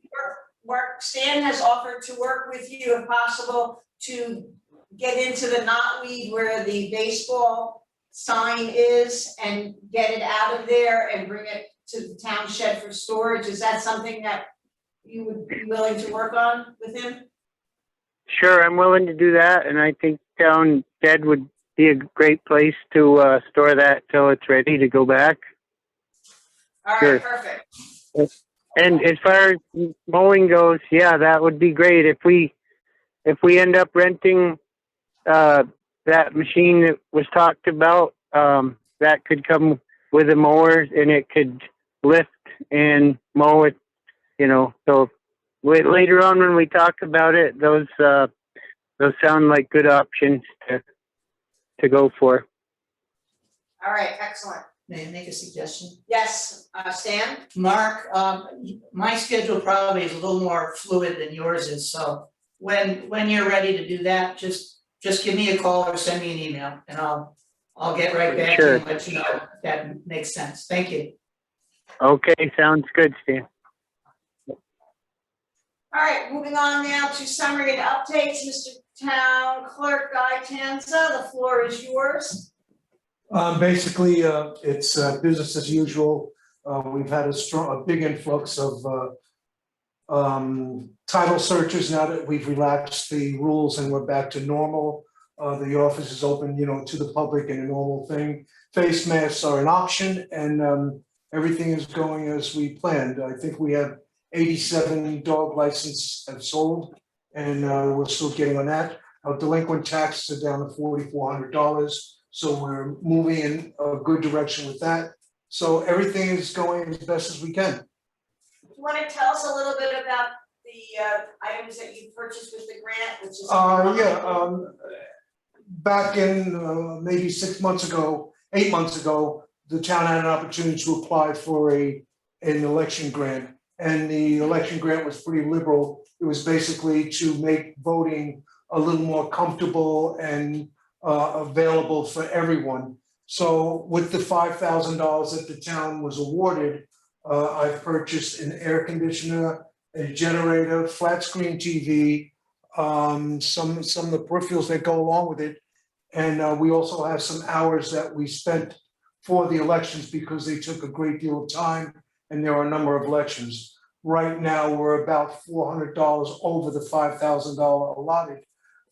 work with you if possible to get into the knotweed where the baseball sign is and get it out of there and bring it to the town shed for storage. Is that something that you would be willing to work on with him? Sure, I'm willing to do that, and I think town shed would be a great place to store that till it's ready to go back. All right, Sure. perfect. And as far as mowing goes, yeah, that would be great if we end up renting that machine that was talked about. That could come with a mower and it could lift and mow it. So later on when we talk about it, those sound like good options to go for. All right, excellent. May I make a suggestion? Yes, Stan? Mark, my schedule probably is a little more fluid than yours is, so when you're ready to do that, just give me a call or send me an email and I'll get right back to you and let you know if that makes sense. Thank you. Okay, sounds good, Stan. All right, moving on now to summary and updates. Mr. Town Clerk Guy Tanza, the floor is yours. Basically, it's business as usual. We've had a big influx of title searches now that we've relaxed the rules and we're back to normal. The office is open, to the public and a normal thing. Face masks are an option and everything is going as we planned. I think we have 87 dog licenses have sold and we're still getting on that. Our delinquent taxes are down to $4,400. So we're moving in a good direction with that. So everything is going as best as we can. Do you want to tell us a little bit about the items that you purchased with the grant, which is? Back in maybe 8 months ago, the town had an opportunity to apply for an election grant. And the election grant was pretty liberal. It was basically to make voting a little more comfortable and available for everyone. So with the $5,000 that the town was awarded, I've purchased an air conditioner, a generator, flat screen TV, some of the peripherals that go along with it. And we also have some hours that we spent for the elections because they took a great deal of time and there are a number of elections. Right now, we're about $400 over the $5,000 allotted.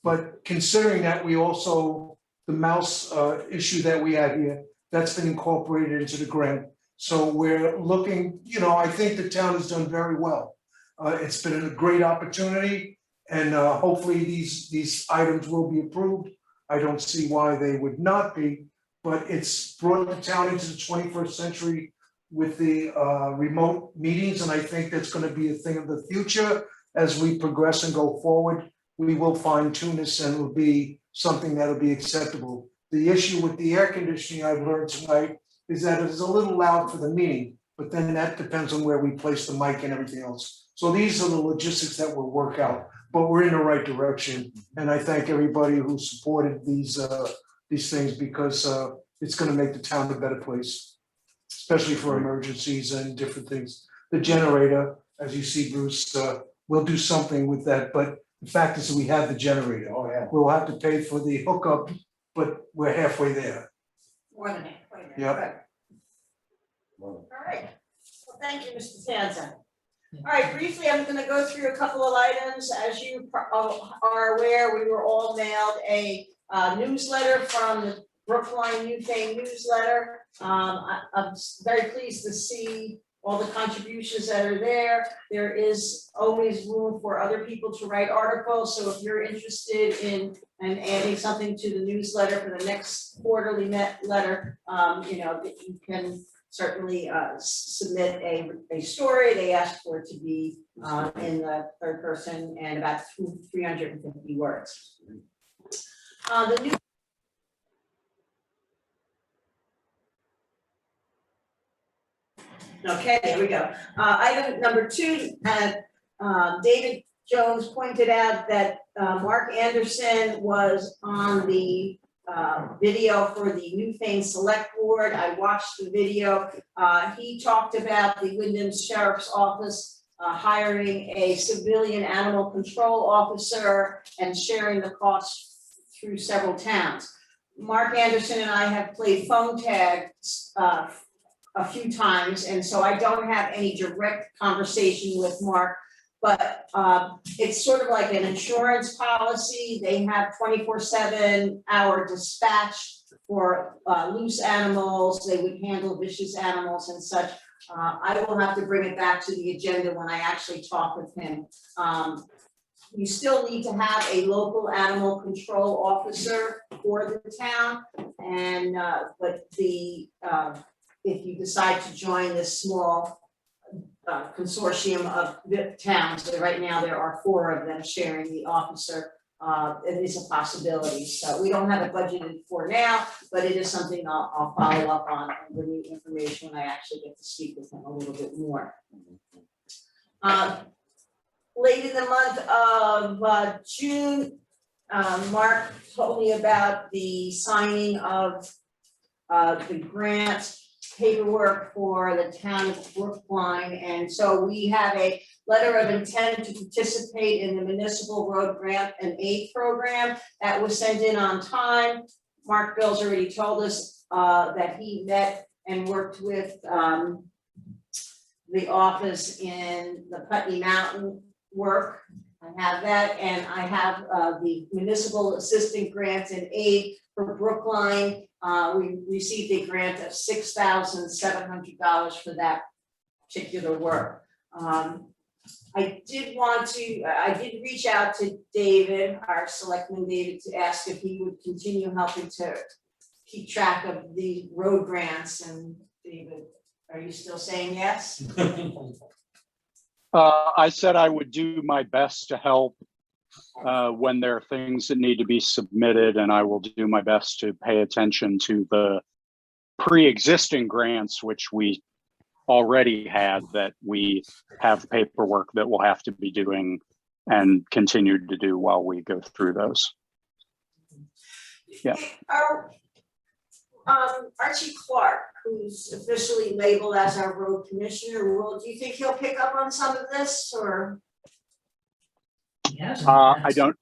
But considering that we also, the mouse issue that we had here, that's been incorporated into the grant. So we're looking, I think the town has done very well. It's been a great opportunity and hopefully these items will be approved. I don't see why they would not be, but it's brought the town into the 21st century with the remote meetings. And I think that's going to be a thing of the future as we progress and go forward. We will fine tune this and it will be something that'll be acceptable. The issue with the air conditioning I've learned tonight is that it is a little loud for the meeting, but then that depends on where we place the mic and everything else. So these are the logistics that will work out, but we're in the right direction. And I thank everybody who supported these things because it's going to make the town a better place, especially for emergencies and different things. The generator, as you see, Bruce, we'll do something with that, but the fact is that we have the generator. Oh, yeah. We'll have to pay for the hookup, but we're halfway there. More than halfway there. Yep. Good. All right. Well, thank you, Mr. Tanza. All right, briefly, I'm going to go through a couple of items. As you are aware, we were all mailed a newsletter from the Brookline Youth newsletter. I'm very pleased to see all the contributions that are there. There is always room for other people to write articles. So if you're interested in adding something to the newsletter for the next quarterly letter, you can certainly submit a story. They asked for it to be in the third person and about 350 words. The new Okay, there we go. Item number 2, David Jones pointed out that Mark Anderson was on the video for the Brookline Select Board. I watched the video. He talked about the Wyndham Sheriff's Office hiring a civilian animal control officer and sharing the costs through several towns. Mark Anderson and I have played phone tag a few times, and so I don't have any direct conversation with Mark, but it's sort of like an insurance policy. They have 24/7 hour dispatch for loose animals. They would handle vicious animals and such. I will have to bring it back to the agenda when I actually talk with him. You still need to have a local animal control officer for the town, and but if you decide to join this small consortium of the towns. So right now, there are 4 of them sharing the officer. It is a possibility, so we don't have it budgeted for now, but it is something I'll follow up on and bring you information when I actually get to speak with him a little bit more. Late in the month of June, Mark told me about the signing of the grant paperwork for the town of Brookline, and so we have a letter of intent to participate in the municipal road grant and aid program that was sent in on time. Mark Bill's already told us that he met and worked with the office in the Putney Mountain work. I have that, and I have the municipal assistant grants and aid for Brookline. We received a grant of $6,700 for that particular work. I did reach out to David, our selectman David, to ask if he would continue helping to keep track of the road grants, and David, are you still saying yes? I said I would do my best to help when there are things that need to be submitted, and I will do my best to pay attention to the pre-existing grants, which we already had, that we have paperwork that we'll have to be doing and continue to do while we go through those. Yeah. Archie Clark, who's officially labeled as our road commissioner, do you think he'll pick up on some of this, or? Yes. I don't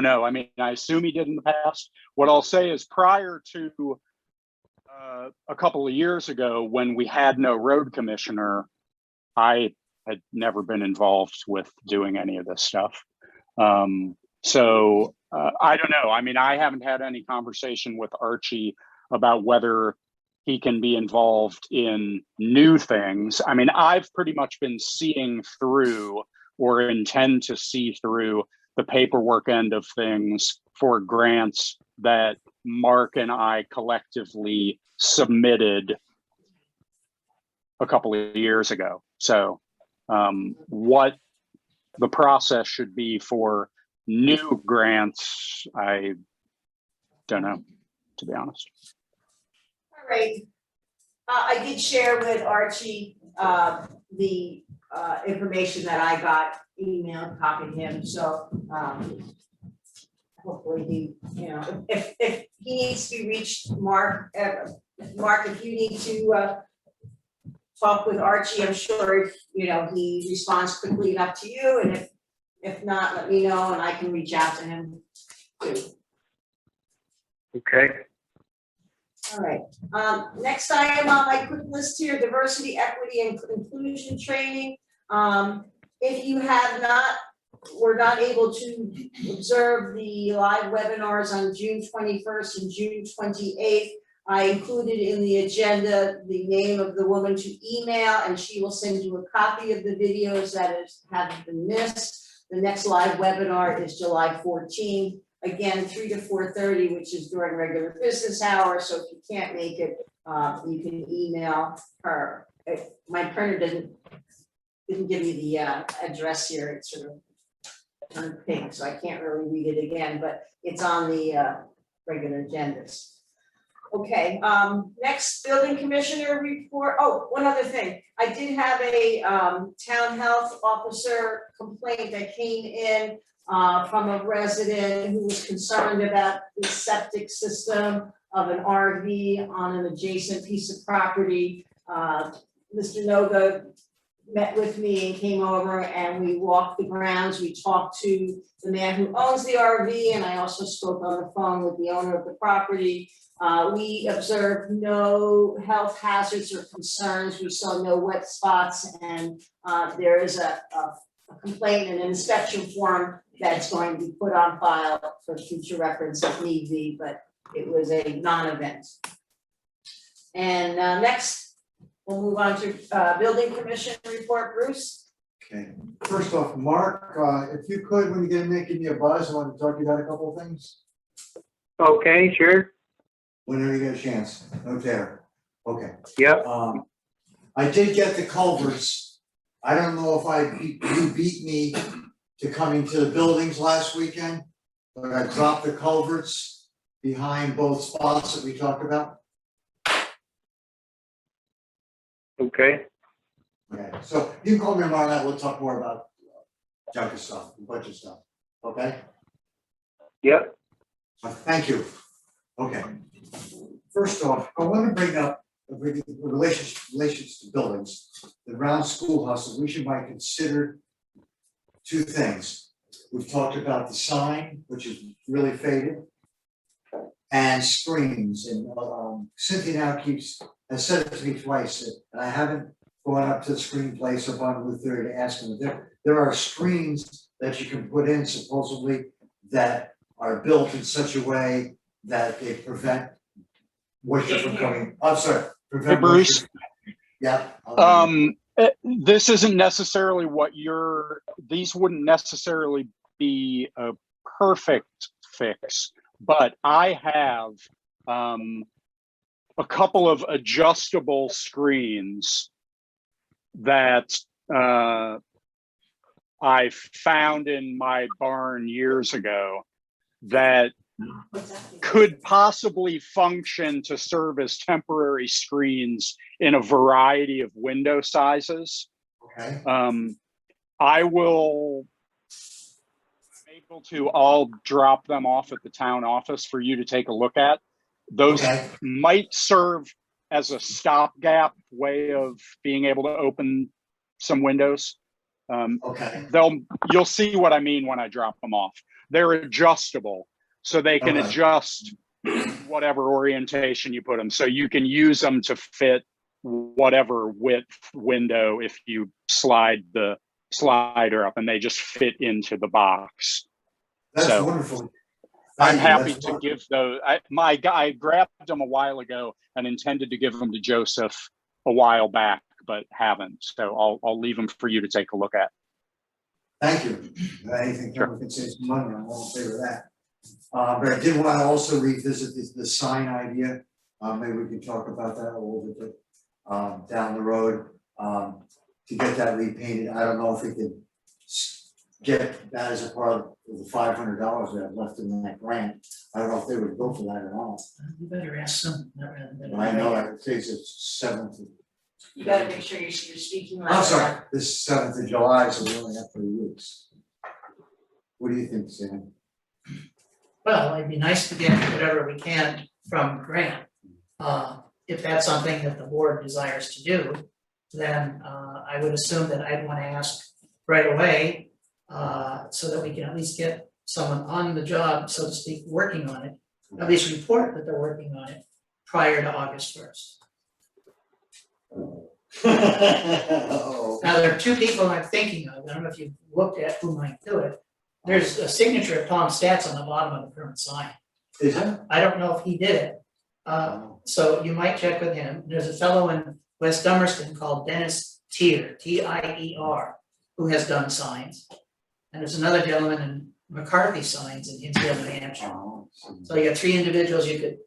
know. I mean, I assume he did in the past. What I'll say is, prior to a couple of years ago, when we had no road commissioner, I had never been involved with doing any of this stuff. So I don't know. I mean, I haven't had any conversation with Archie about whether he can be involved in new things. I mean, I've pretty much been seeing through, or intend to see through, the paperwork end of things for grants that Mark and I collectively submitted a couple of years ago. So what the process should be for new grants, I don't know, to be honest. All right. I did share with Archie the information that I got emailed, copied him, so hopefully he, if he needs to be reached, Mark, if you need to talk with Archie, I'm sure, he responds quickly enough to you, and if not, let me know and I can reach out to him too. Okay. All right, next item on my quick list here, diversity, equity, and inclusion training. If you were not able to observe the live webinars on June 21st and June 28th, I included in the agenda the name of the woman to email, and she will send you a copy of the videos that have been missed. The next live webinar is July 14th. Again, 3 to 4:30, which is during regular business hours. So if you can't make it, you can email her. My printer didn't give me the address here. It's sort of turned pink, so I can't really read it again, but it's on the regular agendas. Okay, next building commissioner report. Oh, one other thing. I did have a town health officer complaint that came in from a resident who was concerned about the septic system of an RV on an adjacent piece of property. Mr. Noga met with me and came over and we walked the grounds. We talked to the man who owns the RV, and I also spoke on the phone with the owner of the property. We observed no health hazards or concerns. We saw no wet spots, and there is a complaint and an inspection form that's going to be put on file for future reference if need be, but it was a non-event. And next, we'll move on to building commission report. Bruce? Okay, first off, Mark, if you could, when you get in there, give me a buzz. I want to talk to you about a couple of things. Okay, sure. Whenever you get a chance, no terror. Okay. Yep. I did get the culverts I don't know if you beat me to coming to the buildings last weekend, but I dropped the culverts behind both spots that we talked about. Okay. Okay, so you can call me tomorrow night, we'll talk more about junk stuff, a bunch of stuff, okay? Yep. Thank you. Okay. First off, I want to bring up the relations to buildings, the round schoolhouse, we should might consider two things. We've talked about the sign, which is really faded, and screens, and Cynthia now has said it to me twice, and I haven't gone up to the screen place up on Route 30 to ask them. There are screens that you can put in supposedly that are built in such a way that they prevent moisture from coming. I'm sorry, prevent Hey, Bruce. moisture. Yeah. This isn't necessarily these wouldn't necessarily be a perfect fix, but I have a couple of adjustable screens that I found in my barn years ago that could possibly function to serve as temporary screens in a variety of window sizes. Okay. I'm able to all drop them off at the town office for you to take a look at. Those might serve as a stopgap way of being able to open some windows. You'll see what I mean when I drop them off. They're adjustable, so they can adjust whatever orientation you put them. So you can use them to fit whatever width window if you slide the slider up, and they just fit into the box. That's wonderful. I'm happy to give those. I grabbed them a while ago and intended to give them to Joseph a while back, but haven't. So I'll leave them for you to take a look at. Thank you. Anything that we can save some money, I'm all in favor of that. But I did want to also revisit the sign idea. Maybe we can talk about that a little bit down the road to get that repainted. I don't know if we can get that as a part of the $500 we have left in that grant. I don't know if they would go for that at all. You better ask them. I know, I would say it's 7th. You gotta make sure you're speaking like. I'm sorry, this is 7th of July, so we only have 3 weeks. What do you think, Sam? Well, it'd be nice to get whatever we can from Grant. If that's something that the board desires to do, then I would assume that I'd want to ask right away so that we can at least get someone on the job, so to speak, working on it, at least report that they're working on it prior to August 1st. Now, there are two people I'm thinking of. I don't know if you've looked at who might do it. There's a signature of Tom Stats on the bottom of the current sign. Is that? I don't know if he did it. So you might check with him. There's a fellow in West Dummerston called Dennis Tier, Tier, who has done signs. And there's another gentleman in McCarthy Signs in Hinsdale, New Hampshire. So you got 3 individuals you could,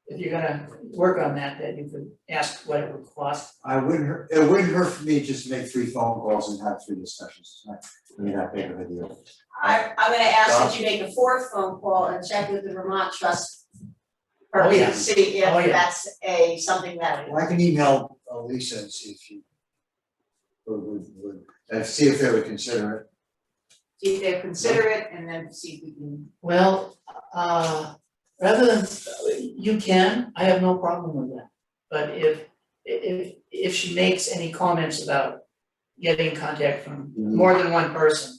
if you're gonna work on that you could ask what it would cost. It wouldn't hurt for me just to make 3 phone calls and have 3 discussions. I mean, that big of a deal. I'm gonna ask that you make a 4th phone call and check with the Vermont Trust. Oh, yeah. To see if Oh, yeah. that's something that. Well, I can email Lisa and see if she would and see if they would consider it. See if they consider it and then see if we can. Well, rather than, you can, I have no problem with that. But if she makes any comments about getting in contact from more than one person,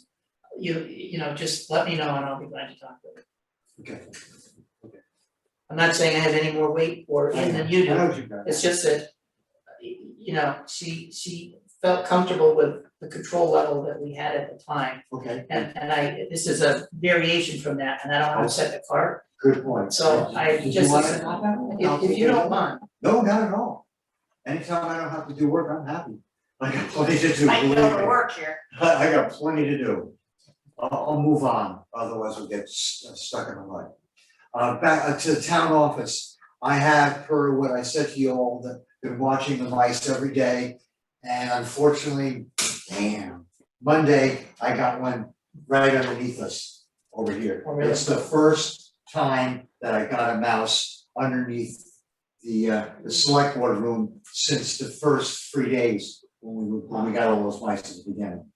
you know, just let me know and I'll be glad to talk to her. Okay. I'm not saying I have any more weight or in than you I know do. what you got. It's just that, you know, she felt comfortable with the control level that we had at the time. Okay, And this is a variation from that, and I don't want to set the cart. good point. So I Did you just, want to talk about it? if you don't mind, No, not at all. Anytime I don't have to do work, I'm happy. I got plenty to do. Might be believe me. overwork here. I got plenty to do. I'll move on, otherwise we'll get stuck in the mud. Back to the town office, I have, per what I said to you all, been watching the mice every day. And unfortunately, damn, Monday, I got one right underneath us over here. Oh, really? It's the first time that I got a mouse underneath the select board room since the first 3 days when we got all those mice at the beginning.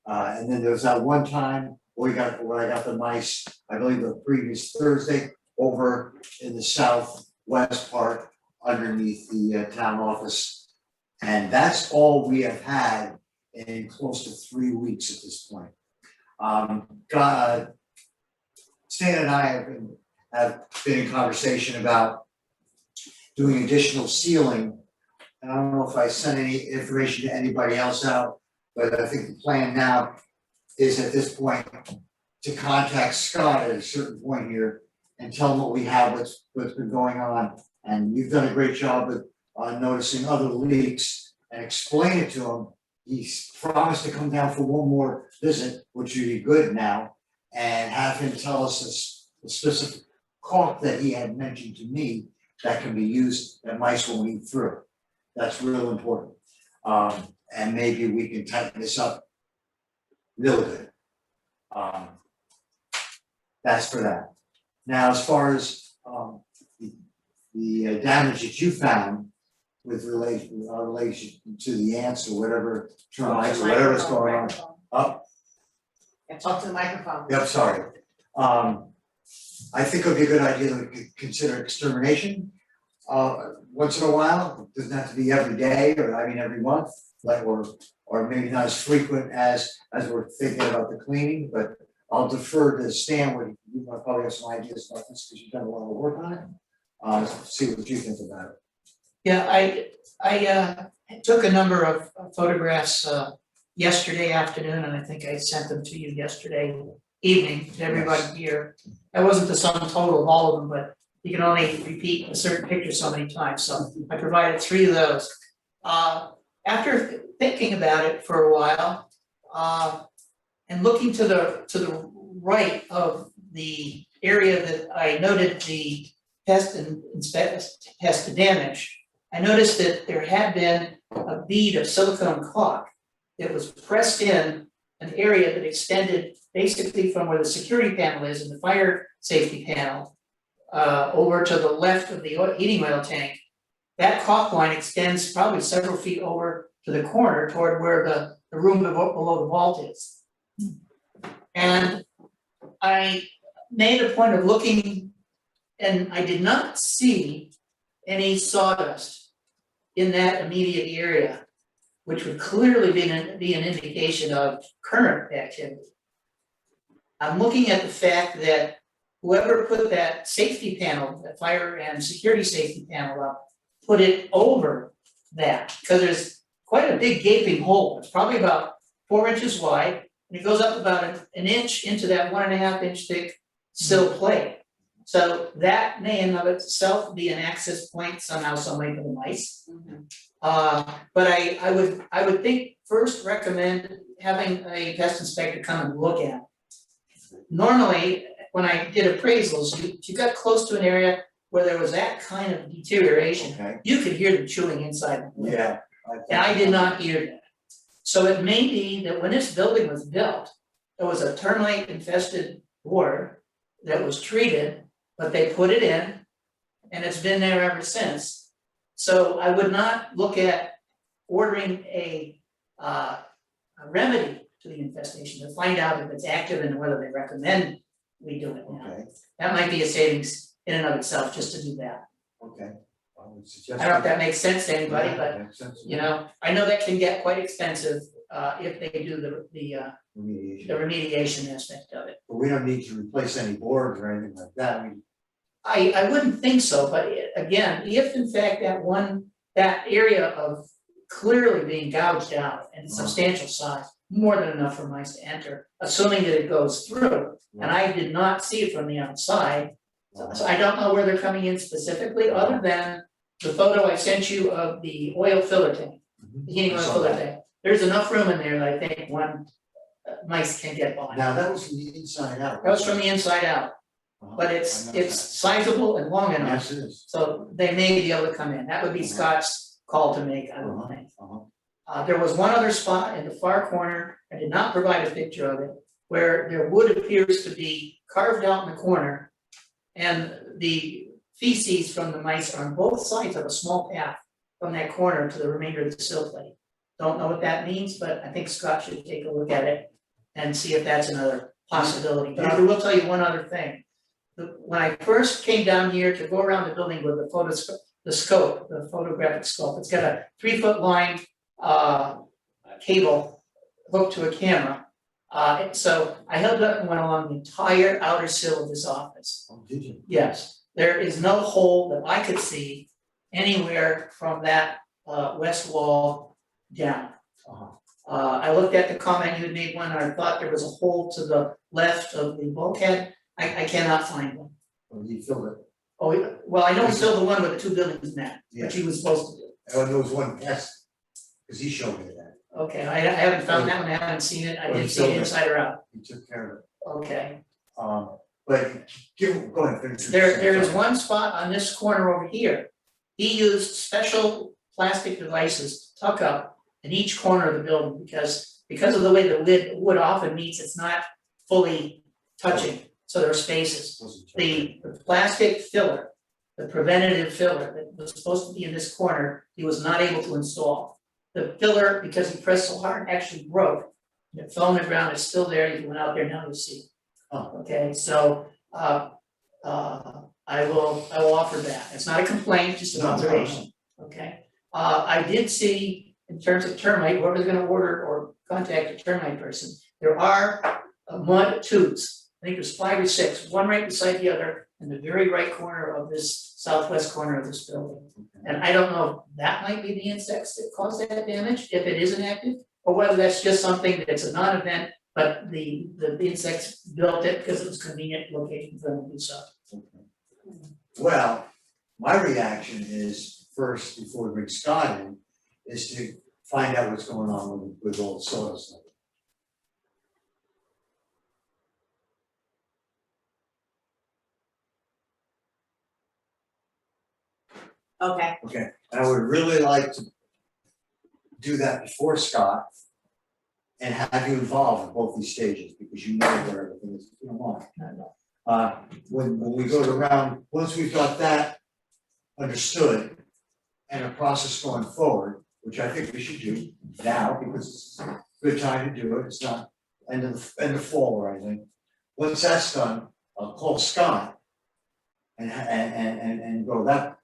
And then there was that one time where I got the mice, I believe the previous Thursday, over in the southwest part underneath the town office. And that's all we have had in close to 3 weeks at this point. Stan and I have been in conversation about doing additional sealing. And I don't know if I sent any information to anybody else out, but I think the plan now is at this point to contact Scott at a certain point here and tell him what we have, what's been going on. And you've done a great job with noticing other leaks and explain it to him. He's promised to come down for one more visit, which would be good now, and have him tell us the specific caulk that he had mentioned to me that can be used, that mice will eat through. That's real important. And maybe we can tighten this up real good. That's for that. Now, as far as the damage that you found with relation to the ants or whatever termites or whatever's going on. Up. And talk to the microphone. Yep, sorry. I think it would be a good idea to consider extermination. Once in a while, it doesn't have to be every day or every month, like or maybe not as frequent as we're thinking about the cleaning, but I'll defer to Stan, what you probably have some ideas about this because you've done a lot of work on it. See what you think about it. Yeah, I took a number of photographs yesterday afternoon, and I think I sent them to you yesterday evening to everybody here. That wasn't the sum total of all of them, but you can only repeat a certain picture so many times, so I provided 3 of those. After thinking about it for a while, and looking to the right of the area that I noted the pest damage, I noticed that there had been a bead of silicone caulk that was pressed in an area that extended basically from where the security panel is and the fire safety panel over to the left of the heating oil tank. That caulk line extends probably several feet over to the corner toward where the room below the vault is. And I made a point of looking, and I did not see any sawdust in that immediate area, which would clearly be an indication of current activity. I'm looking at the fact that whoever put that safety panel, that fire and security safety panel up, put it over that, because there's quite a big gaping hole. It's probably about 4 inches wide, and it goes up about an inch into that 1.5 inch thick sill plate. So that may in of itself be an access point somehow, some way for the mice. But I would think first recommend having a pest inspector come and look at it. Normally, when I did appraisals, if you got close to an area where there was that kind of deterioration, Okay. you could hear them chewing inside the window. Yeah. And I did not hear that. So it may be that when this building was built, there was a termite infested ward that was treated, but they put it in and it's been there ever since. So I would not look at ordering a remedy to the infestation to find out if it's active and whether they recommend we do it now. Okay, That might be a savings in and of itself just to do that. okay. I would suggest. I don't know if that makes sense to anybody, Yeah, but makes sense to you me. know, I know that can get quite expensive if they do the Remediation. remediation aspect of it. But we don't need to replace any boards or anything like that. I mean, I wouldn't think so, but again, if in fact that area of clearly being gouged out and substantial size, more than enough for mice to enter, assuming that it goes through. And I did not see it from the outside, so I don't know where they're coming in specifically, other than the photo I sent you of the oil filler tank, the heating I oil saw filler that. tank. There's enough room in there that I think one mice can get by. Now, that was from the inside out. That was from the inside out, but I it's know sizable and long that. enough, Yes, it is. so they may be able to come in. That would be Scott's call to make, I would think. There was one other spot in the far corner, I did not provide a picture of it, where there wood appears to be carved out in the corner. And the feces from the mice are on both sides of a small path from that corner to the remainder of the sill plate. Don't know what that means, but I think Scott should take a look at it and see if that's another possibility. But I will tell you one other thing. When I first came down here to go around the building with the photographic scope, it's got a 3-foot line cable hooked to a camera. So I held it up and went along the entire outer sill of this office. Oh, did you? Yes, there is no hole that I could see anywhere from that west wall down. Uh-huh. I looked at the comment you had made one, and I thought there was a hole to the left of the bulkhead. I cannot find one. Well, you filled it. Oh, well, I know it's still the one with the 2 buildings met, Yeah. which he was supposed to do. Oh, there was one past, because he showed me that. Okay, I haven't found that one, I haven't seen it, I Well, didn't he see it filled it. inside or out. He took care of it. Okay, But go ahead, finish. there is one spot on this corner over here. He used special plastic devices to tuck up in each corner of the building because of the way the wood often meets, it's not fully touching, so there are spaces. The plastic filler, the preventative filler that was supposed to be in this corner, he was not able to install. The filler, because he pressed so hard, actually broke. It fell on the ground, it's still there, you went out there, now you see. Oh. Okay, so I will offer that. It's not a complaint, just an No, no, no. observation, okay? I did see, in terms of termite, whoever's gonna order or contact a termite person, there are mud tubes. I think there's 5 or 6, one right beside the other, in the very right corner of this southwest corner of this building. And I don't know if that might be the insects that caused that damage, if it is inactive, or whether that's just something that's a non-event, but the insects built it because it was convenient location for them to do so. Well, my reaction is first, before we bring Scott in, is to find out what's going on with all the soil stuff. Okay, Okay, and I would really like to do that before Scott and have you involved in both these stages, because you know where everything is going on. When we go around, once we've got that understood and a process going forward, which I think we should do now, because it's a good time to do it, it's not end of fall or anything. Once that's done, I'll call Scott and go that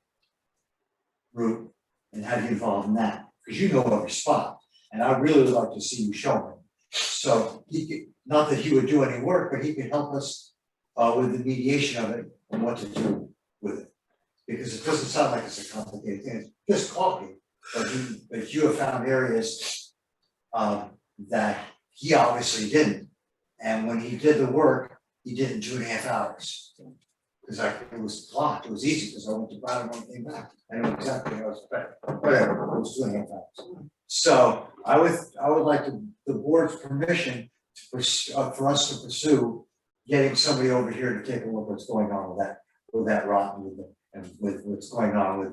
route and have you involved in that, because you know every spot, and I really would like to see you show him. So he could, not that he would do any work, but he could help us with the mediation of it and what to do with it. Because it doesn't sound like it's a complicated thing, it's just caulking, but you have found areas that he obviously didn't. And when he did the work, he did it in 2.5 hours. Because it was blocked, it was easy, because I went to Brown and came back, I know exactly how it was, but whatever, it was 2.5 hours. So I would like the board's permission to for us to pursue getting somebody over here to take a look what's going on with that rot and with what's going on with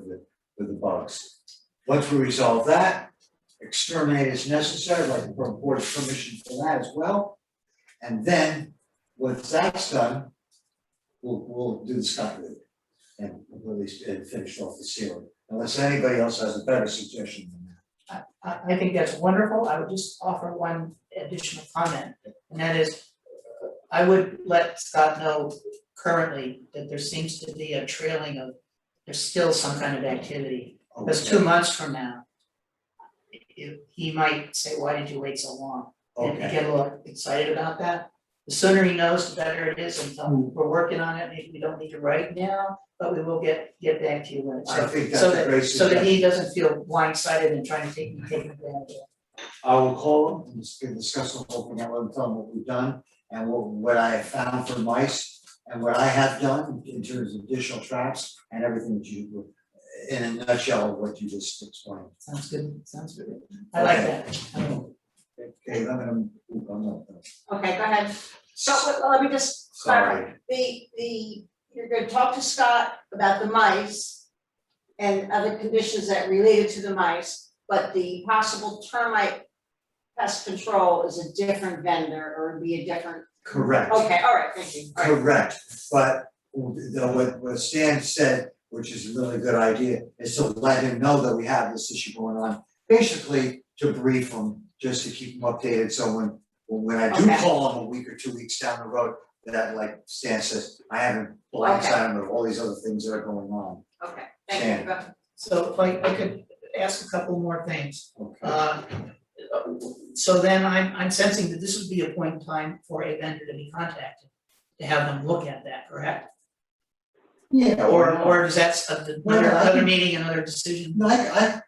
the bugs. Once we resolve that, exterminate as necessary, like the board's permission for that as well. And then, once that's done, we'll do the Scott route and release and finish off the ceiling, unless anybody else has a better suggestion than that. I think that's wonderful, I would just offer one additional comment, and that is, I would let Scott know currently that there seems to be a trailing of, there's still some kind of activity. Because 2 months from now, he might say, why did you wait so long? And Okay. get a little excited about that. The sooner he knows, the better it is, and we're working on it, maybe we don't need to write now, but we will get back to you when it's. I think that's So a that, great so that he suggestion. doesn't feel blindsided and trying to take advantage of it. I will call him and discuss the whole thing, I will tell him what we've done and what I have found for mice and what I have done in terms of additional traps and everything that you, in a nutshell, of what you just explained. Sounds good, sounds good. I like that. Okay, I'm gonna move on. okay, go ahead. So let me just clarify, you're gonna talk to Scott about the mice and other conditions that related to the mice. but the possible termite pest control is a different vendor or would be a different, Correct. okay, all right, thank you. All right. Correct, but what Stan said, which is a really good idea, is to let him know that we have this issue going on. Basically, to brief him, just to keep him updated, so when I do Okay. call him a week or 2 weeks down the road, that like Stan says, I haven't blindsided him with all these other things that are going on. Okay, thank you. Go ahead. So if I could ask a couple more things. Okay. So then I'm sensing that this would be a point in time for a vendor to be contacted, to have them look at that, correct? Yeah, Or is that Well, I another can- meeting, another decision? No,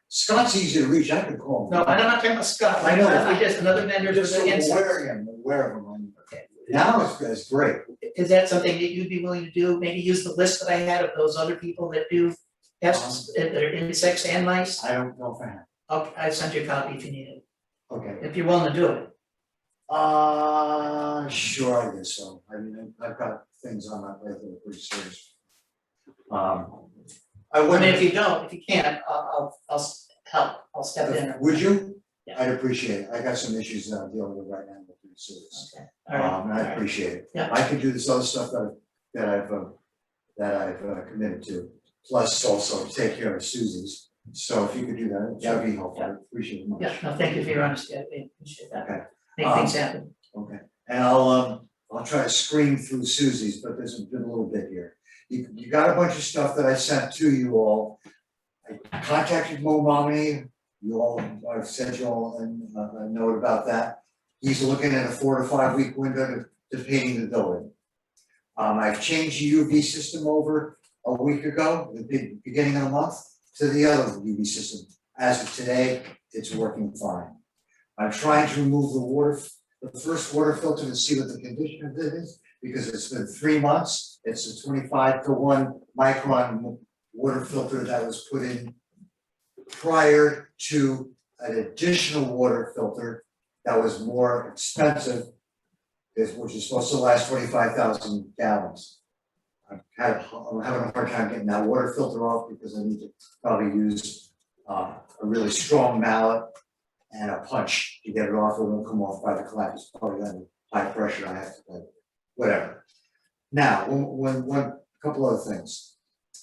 Scott's easy to reach, I can call him. No, I'm not talking about Scott, I know. we just another vendor for Just so the insects. aware of him. Okay. Now it's great. Is that something that you'd be willing to do? Maybe use the list that I had of those other people that do pests, that are insects and mice? I don't know if I have. Okay, I sent you a copy if you need it, Okay. if you're willing to do it. Sure, I guess so. I mean, I've got things on my plate that are pretty serious. I I mean, if wouldn't, you don't, if you can't, I'll help, I'll step in. would you? Yeah. I'd appreciate it. I got some issues that I'm dealing with right now that are pretty serious. Okay, all right, And all I right. appreciate it. Yeah. I can do this other stuff that I've committed to, plus also take care of Susie's. So if you could do that, that'd be helpful. I appreciate it much. Yeah, no, thank you for your honesty, I appreciate that. Okay. Make things happen. Okay, and I'll try to screen through Susie's, but there's been a little bit here. You got a bunch of stuff that I sent to you all. I contacted Mo Mommy, I've sent you all a note about that. He's looking at a 4 to 5 week window to painting the building. I've changed the UV system over a week ago, the beginning of the month, to the other UV system. As of today, it's working fine. I'm trying to remove the first water filter to see what the condition of it is, because it's been 3 months. It's a 25-to-1 micron water filter that was put in prior to an additional water filter that was more expensive, which is supposed to last 25,000 gallons. I'm having a hard time getting that water filter off because I need to probably use a really strong mallet and a punch to get it off. It won't come off by the clap. It's probably under high pressure. I have to like whatever. Now, one couple other things.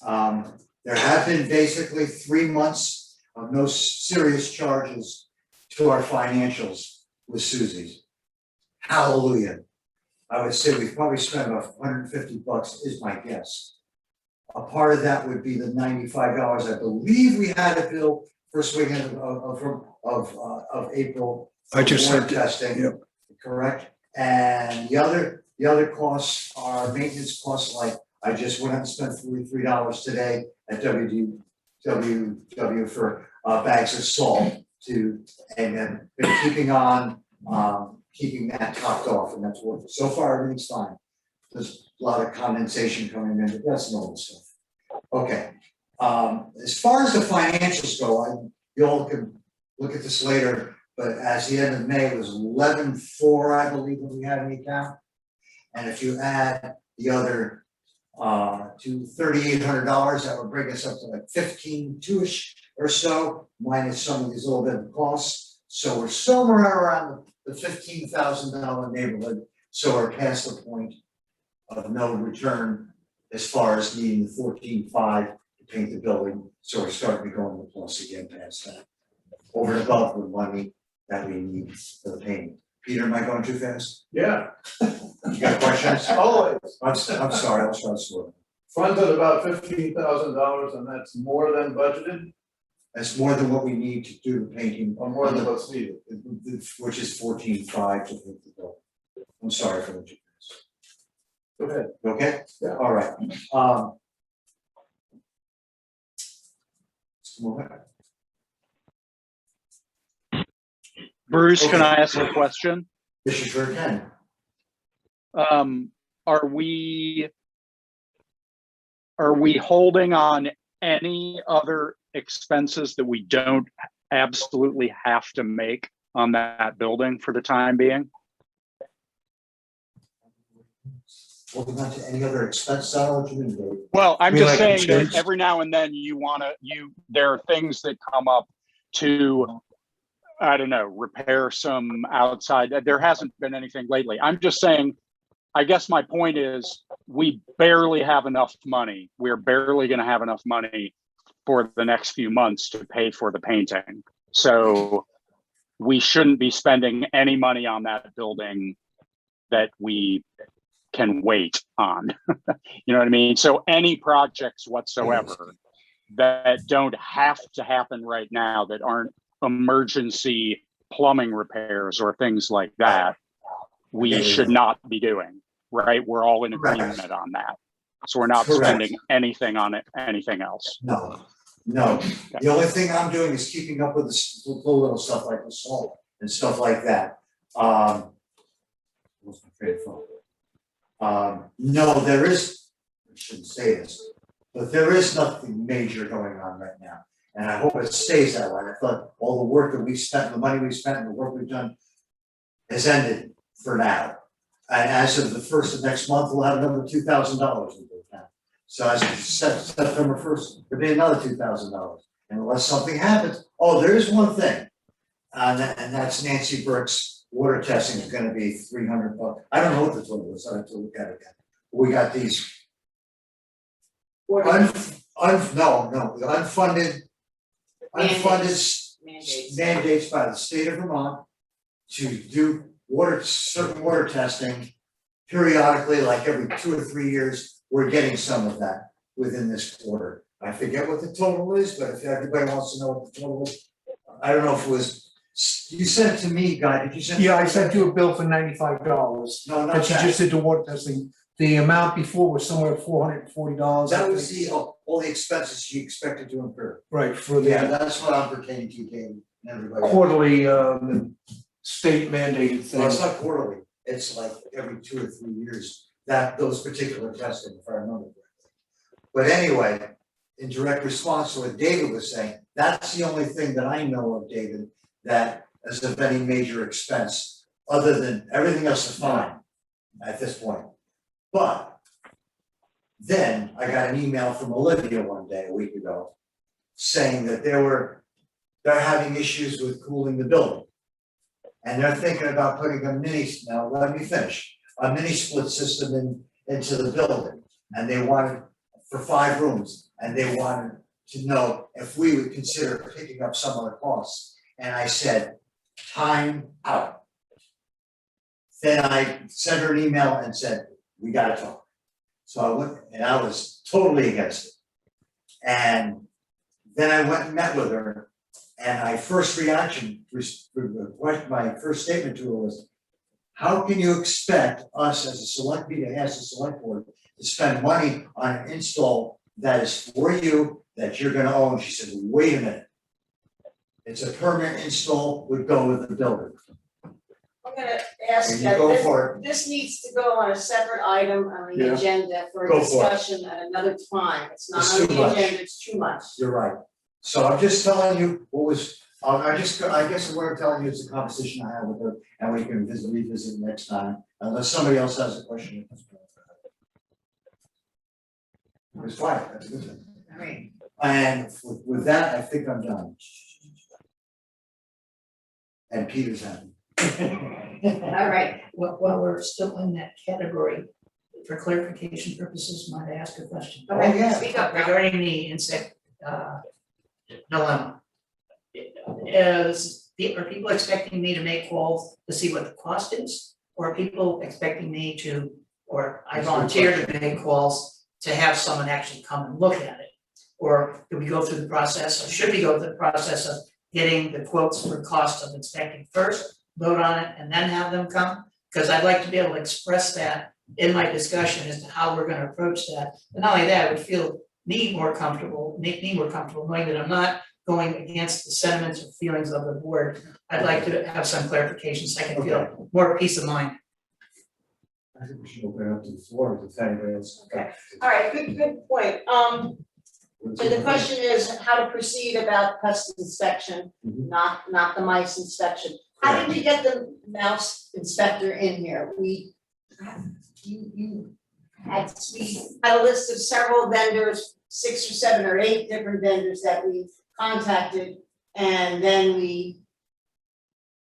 There have been basically 3 months of no serious charges to our financials with Susie's. Hallelujah. I would say we've probably spent about $150 is my guess. A part of that would be the $95. I believe we had a bill first week of April. I just for sent it, testing, yep. correct? And the other costs are maintenance costs, like I just went out and spent $43 today at WW for bags of salt and then been keeping on keeping that topped off, and that's working. So far, everything's fine. There's a lot of condensation coming in, but that's normal stuff. Okay, as far as the financials go, you all can look at this later, but as the end of May, it was 11.4, I believe, that we had in the account. And if you add the other to $3,800, that would bring us up to like 15.2-ish or so, minus some of these little bit of costs. So we're somewhere around the $15,000 neighborhood, so we're past the point of no return as far as needing the 14.5 to paint the building, so we're starting to go in the plus again past that. Over and above the money that we need for the painting. Peter, am I going too fast? Yeah, You got questions? always. I'm sorry, I was trying to slow. Funded about $15,000 and that's more than budgeted That's more than what we need to do the painting, or more than what's needed? which is 14.5 to paint the building. I'm sorry for the too fast. Go ahead. Okay? Yeah. All right. Let's move on. Bruce, can Okay. I ask a question? This is for Ken. Are we holding on any other expenses that we don't absolutely have to make on that building for the time being? Holding on to any other expense, I don't know what you mean, Dave. Well, I'm You mean just like saying that insurance? every now and then there are things that come up to, I don't know, repair some outside. There hasn't been anything lately. I'm just saying, I guess my point is we barely have enough money. We're barely going to have enough money for the next few months to pay for the painting. So we shouldn't be spending any money on that building that we can wait on. You know what I mean? So any projects whatsoever that don't have to happen right now, that aren't emergency plumbing repairs or things like that, we should not be doing, right? We're all in agreement on that. So we're not spending anything on it, anything else. No. The only thing I'm doing is keeping up with the little stuff like the salt and stuff like that. What's my favorite phone? No, there is, I shouldn't say this, but there is nothing major going on right now. And I hope it stays that way. I thought all the work that we spent, the money we spent, and the work we've done has ended for now. And as of the first of next month, we'll have another $2,000 in the account. So as of September 1st, there'll be another $2,000. And unless something happens, oh, there is one thing. And that's Nancy Burke's water testing is gonna be $300. I don't know what the total is, I have to look at it again. We got these the unfunded mandates by the state of Vermont to do certain water testing periodically, like every 2 or 3 years. We're getting some of that within this quarter. I forget what the total is, but if everybody wants to know what the total is, I don't know if it was, you sent it to me, Guy, did you send it? Yeah, I sent you a bill for $95. No, not But you that. just did the water testing. The amount before was somewhere $440. That was all the expenses she expected to incur. Right, for Yeah, the that's what I'm pertaining to, Dave, and everybody else. quarterly, state mandated Well, it's thing. not quarterly, it's like every 2 or 3 years, those particular testing, if I remember correctly. But anyway, in direct response to what David was saying, that's the only thing that I know of, David, that is of any major expense, other than everything else is fine at this point. But then I got an email from Olivia one day, a week ago, saying that they're having issues with cooling the building. And they're thinking about putting a mini split system into the building. And they wanted, for 5 rooms, and they wanted to know if we would consider picking up some of the costs. And I said, time out. Then I sent her an email and said, we gotta talk. So I went, and I was totally against it. And then I went and met with her, and my first reaction, my first statement to her was, how can you expect us as a select board to spend money on an install that is for you, that you're gonna own? She said, wait a minute. It's a permanent install, would go with the building. I'm gonna ask And you that go for it. this needs to go on a separate item on the Yeah. agenda for Go a for it. discussion at another time. It's not It's on too the much. agenda, it's too much. You're right. So I'm just telling you what was, I guess what I'm telling you is the conversation I had with her, and we can revisit next time, unless somebody else has a question. It was quiet, that's a good thing. All right. And with that, I think I'm done. And Peter's happy. All right. While we're still in that category, for clarification purposes, might I ask a question? Oh, yeah. Speak up. Regarding the insect dilemma. Are people expecting me to make calls to see what the cost is? Or are people expecting me to, or I volunteer to make calls to have someone actually come and look at it? Or do we go through the process, or should we go through the process of getting the quotes for cost of inspecting first, vote on it, and then have them come? Because I'd like to be able to express that in my discussion as to how we're gonna approach that. But not only that, it would feel make me more comfortable knowing that I'm not going against the sentiments or feelings of the board. I'd like to have some clarification so I can feel more peace of mind. I think we should open it up to the floor if anybody else. Okay. All right, good point. So the question is how to proceed about pest inspection, not the mice inspection. How did you get the mouse inspector in here? We had a list of several vendors, 6 or 7 or 8 different vendors that we contacted, And then we,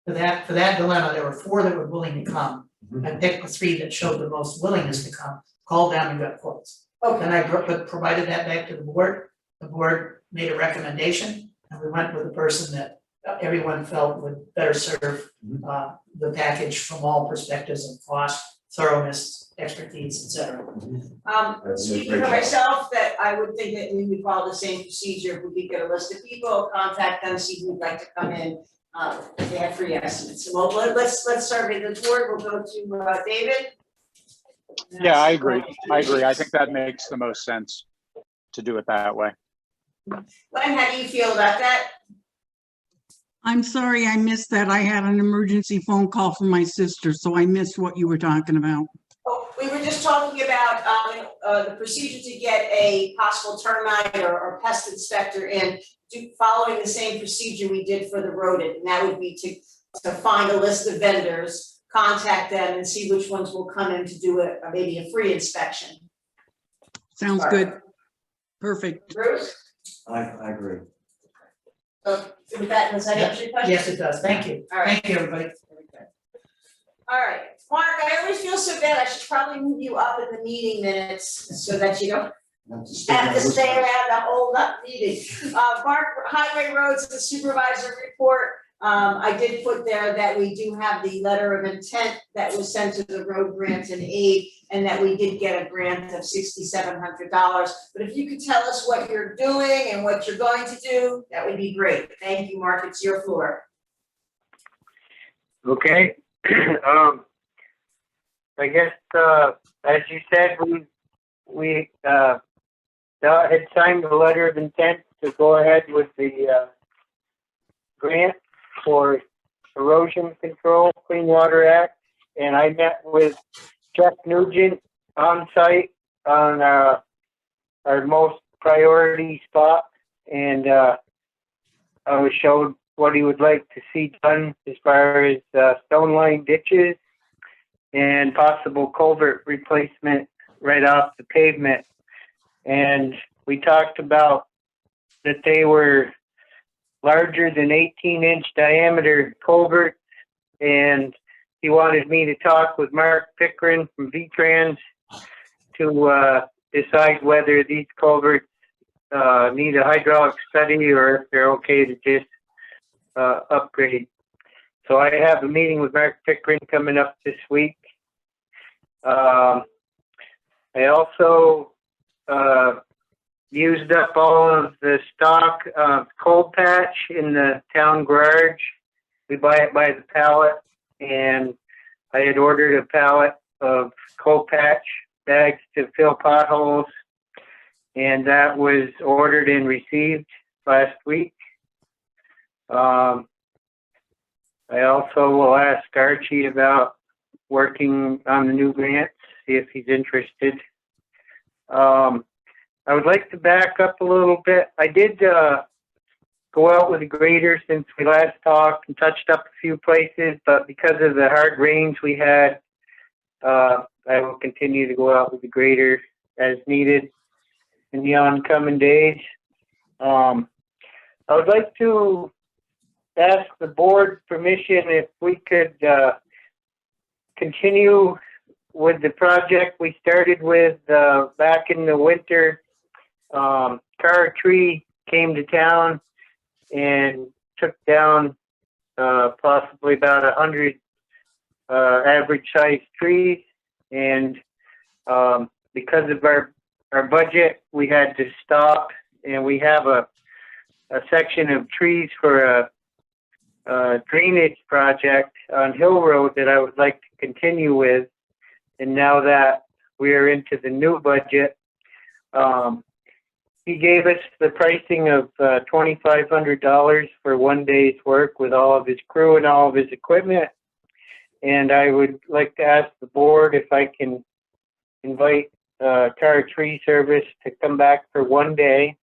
For that dilemma, there were 4 that were willing to come. I picked the 3 that showed the most willingness to come, called down and got quotes. Then I provided that back to the board made a recommendation, and we went with the person that everyone felt would better serve the package from all perspectives of cost, thoroughness, expertise, et cetera. speaking for myself, that I would think that we would follow the same procedure, if we could get a list of people, contact them, see who'd like to come in, if they have free estimates. So let's survey the board, we'll go to David. Yeah, I agree. I think that makes the most sense to do it that way. Glenn, how do you feel about that? I'm sorry I missed that. I had an emergency phone call from my sister, so I missed what you were talking about. Oh, we were just talking about the procedure to get a possible termite or pest inspector in, following the same procedure we did for the rodent, and that would be to find a list of vendors, contact them, and see which ones will come in to do maybe a free inspection. Sounds good. Perfect. Bruce? I agree. With that, does that answer your question? Yes, it does. Thank you. All right. Thank you, everybody. All right, Mark, I always feel so bad, I should probably move you up in the meeting minutes so that you don't have to stay around the whole meeting. Mark, highway roads, the supervisor report, I did put there that we do have the letter of intent that was sent to the road grant and aid, and that we did get a grant of $6,700. But if you could tell us what you're doing and what you're going to do, that would be great. Thank you, Mark, it's your floor. Okay. I guess, as you said, we had signed the letter of intent to go ahead with the grant for erosion control, Clean Water Act, and I met with Chuck Nugent on site on our most priority spot, and I was showed what he would like to see done as far as stone line ditches and possible culvert replacement right off the pavement. And we talked about that they were larger than 18-inch diameter culverts, and he wanted me to talk with Mark Pickering from V-Trans to decide whether these culverts need a hydraulic study or if they're okay to just upgrade. So I have a meeting with Mark Pickering coming up this week. I also used up all of the stock cold patch in the town garage. We buy it by the pallet, and I had ordered a pallet of cold patch bags to fill potholes, and that was ordered and received last week. I also will ask Archie about working on the new grant, see if he's interested. I would like to back up a little bit. I did go out with a grader since we last talked and touched up a few places, but because of the hard rains we had, I will continue to go out with the grader as needed in the oncoming days. I would like to ask the board permission if we could continue with the project we started with back in the winter. Car Tree came to town and took down possibly about 100 average sized trees, and because of our budget we had to stop, and we have a section of trees for a drainage project on Hill Road that I would like to continue with. And now that we are into the new budget, he gave us the pricing of $2,500 for one day's work with all of his crew and all of his equipment. And I would like to ask the board if I can invite Car Tree Service to come back for one day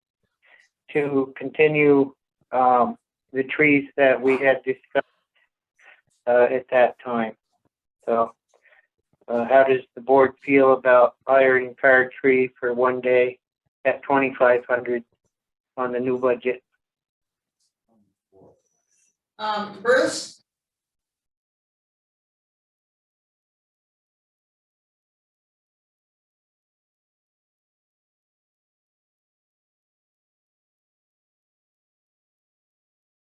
to continue the trees that we had discussed at that time. So how does the board feel about hiring Car Tree for one day at $2,500 on the new budget? Bruce?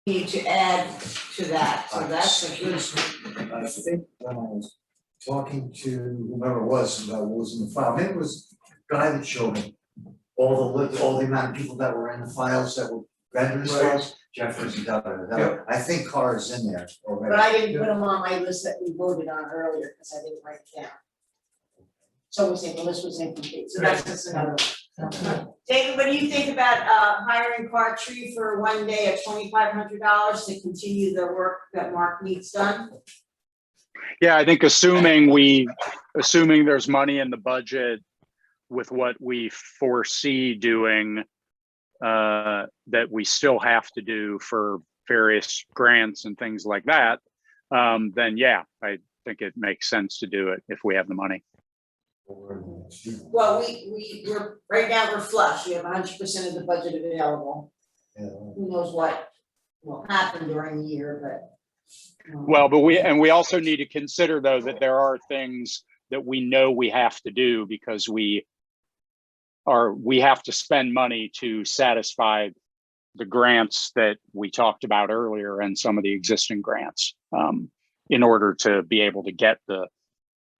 Need to add to that, so that's a good. I think when I was talking to whomever it was about what was in the file, maybe it was the guy that showed me all the amount of people that were in the files that were vendors files, Jeffers and da. I think Carr is in there already. But I didn't put them on my list that we voted on earlier, because I didn't write it down. So we say the list was incomplete, so that's just another one. David, what do you think about hiring Tree for one day at $2,500 to continue the work that Mark needs done? Yeah, I think assuming there's money in the budget with what we foresee doing, that we still have to do for various grants and things like that, then yeah, I think it makes sense to do it if we have the money. Well, we're right now we're flush. We have 100% of the budget available. Yeah. Who knows what will happen during the year, but. Well, but we also need to consider though that there are things that we know we have to do because we have to spend money to satisfy the grants that we talked about earlier and some of the existing grants, in order to be able to get the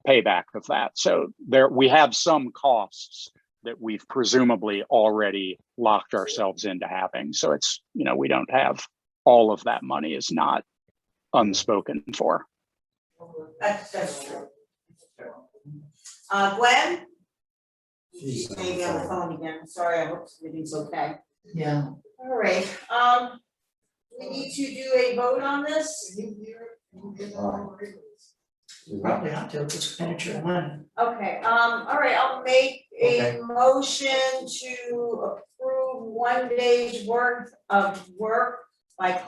payback of that. So we have some costs that we've presumably already locked ourselves into having. So it's, we don't have all of that money is not unspoken for. That's true. Gwen? She's maybe on the phone again. Sorry, I hope everything's okay. Yeah. All right, we need to do a vote on this? You probably have to, it's expenditure of money. Okay, all right, I'll make a motion to approve 1 day's worth of work by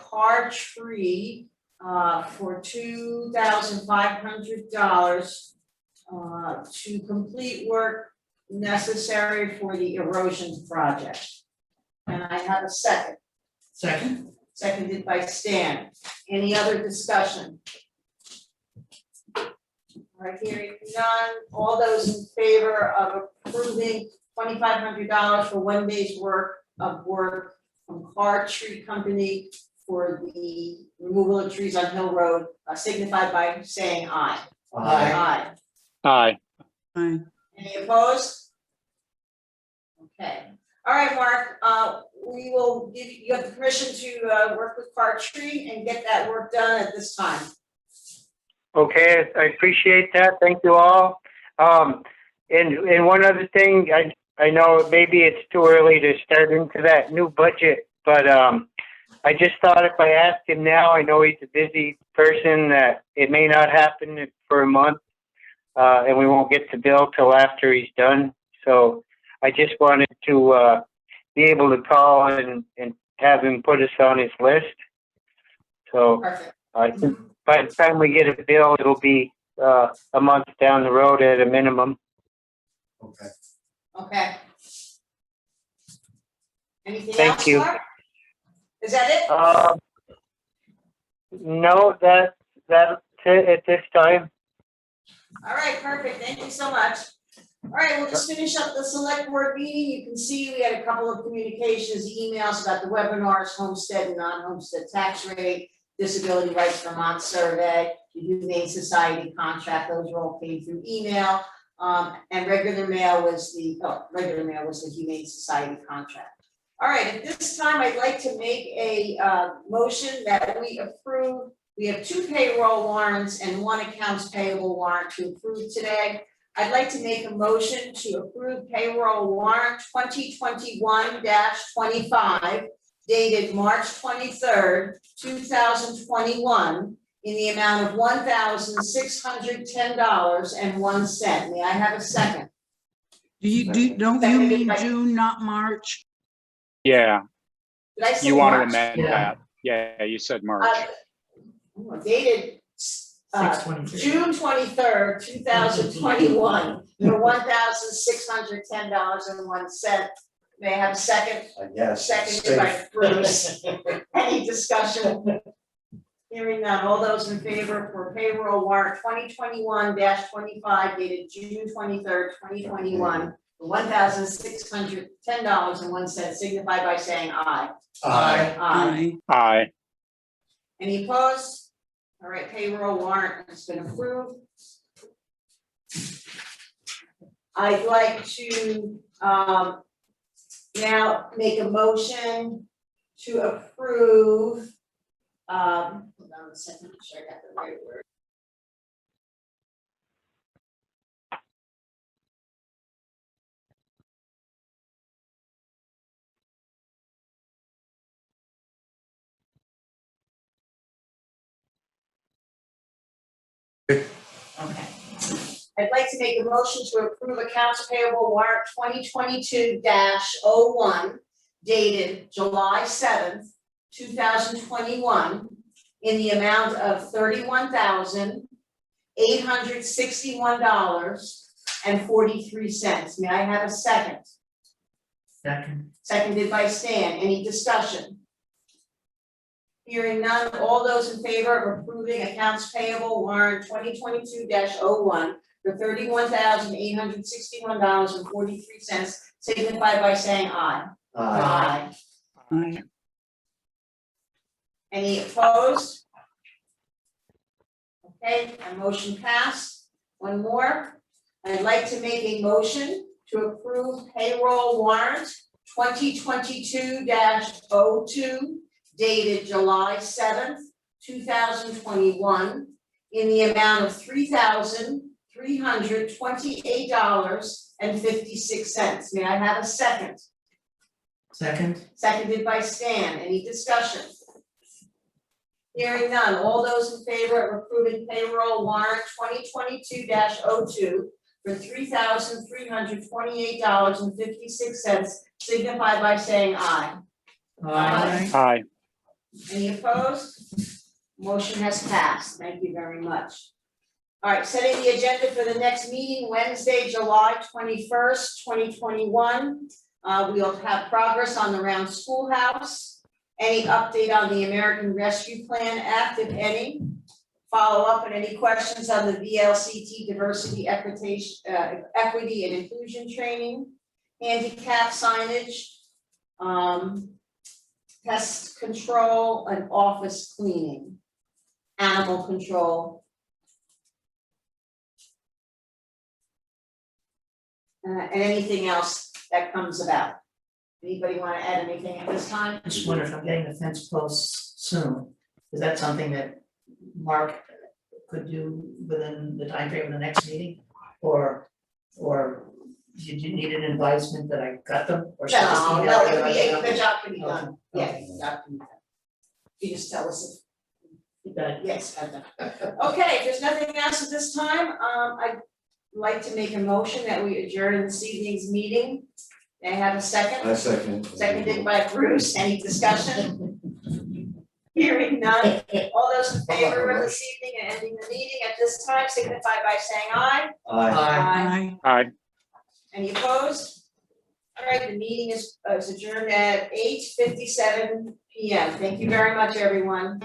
Tree for $2,500 to complete work necessary for the erosion project. And I have a second. Second? Seconded by Stan. Any other discussion? All right, hearing none, all those in favor of approving $2,500 for 1 day's work from Tree Company for the removal of trees on Hill Road, signify by saying aye. Aye. Aye. Aye. Any opposed? Okay, all right, Mark, we will give you have the permission to work with Tree and get that work done at this time. Okay, I appreciate that. Thank you all. And one other thing, I know maybe it's too early to start into that new budget, but I just thought if I asked him now, I know he's a busy person, that it may not happen for a month, and we won't get the bill till after he's done. So I just wanted to be able to call and have him put us on his list. So Perfect. I think by the time we get a bill, it'll be a month down the road at a minimum. Okay. Okay. Anything Thank else, you. Mark? Is that it? No, that's it at this time. All right, perfect. Thank you so much. All right, we'll just finish up the select board meeting. You can see we had a couple of communications, emails about the webinars, homestead and non-homestead tax rate, disability rights Vermont survey, the Humane Society contract. Those all came through email. And regular mail was the Humane Society contract. All right, at this time, I'd like to make a motion that we approve. We have 2 payroll warrants and 1 accounts payable warrant to approve today. I'd like to make a motion to approve payroll warrant 2021-25 dated March 23rd, 2021 in the amount of $1,610.01. May I have a second? Don't you mean June, not March? Yeah, Did I say you want to March? amend that. Yeah, you said March. Dated June 23rd, 2021 for $1,610.01. May I have a second? Yes. Seconded by Bruce. Any discussion? Hearing none, all those in favor for payroll warrant 2021-25 dated June 23rd, 2021, for $1,610.01 signify by saying aye. Aye. Aye. Aye. Any opposed? All right, payroll warrant has been approved. I'd like to now make a motion to approve. Hold on a second, make sure I got the right word. Okay. I'd like to make a motion to approve accounts payable warrant 2022-01 dated July 7th, 2021 in the amount of $31,861.43. May I have a second? Second. Seconded by Stan. Any discussion? Hearing none, all those in favor of approving accounts payable warrant 2022-01 for $31,861.43 signify by saying aye. Aye. Aye. Any opposed? Okay, a motion passed. One more. I'd like to make a motion to approve payroll warrant 2022-02 dated July 7th, 2021 in the amount of $3,328.56. May I have a second? Second. Seconded by Stan. Any discussion? Hearing none. All those in favor of approving payroll warrant 2022-02 for $3,328.56 signify by saying aye. Aye. Aye. Any opposed? Motion has passed. Thank you very much. All right, setting the agenda for the next meeting, Wednesday, July 21st, 2021. We'll have progress on the round schoolhouse. Any update on the American Rescue Plan Act, if any? Follow up on any questions on the VLCT diversity, equity and inclusion training, handicap signage, pest control and office cleaning, animal control. And anything else that comes about. Anybody want to add anything at this time? I just wonder if I'm getting the fence posts soon. Is that something that Mark could do within the timeframe of the next meeting? Or did you need an advisement that I got them? Or should I just email No, everybody? the job can be done. Okay. Yeah, the job can be done. You just tell us You got it. if, yes, I've done. Okay, if there's nothing else at this time, I'd like to make a motion that we adjourn this evening's meeting. May I have a second? I second. Seconded by Bruce. Any discussion? Hearing none. All those in favor of this evening and ending the meeting at this time signify by saying aye. Aye. Aye. Aye. Any opposed? All right, the meeting is adjourned at 8:57 p.m. Thank you very much, everyone.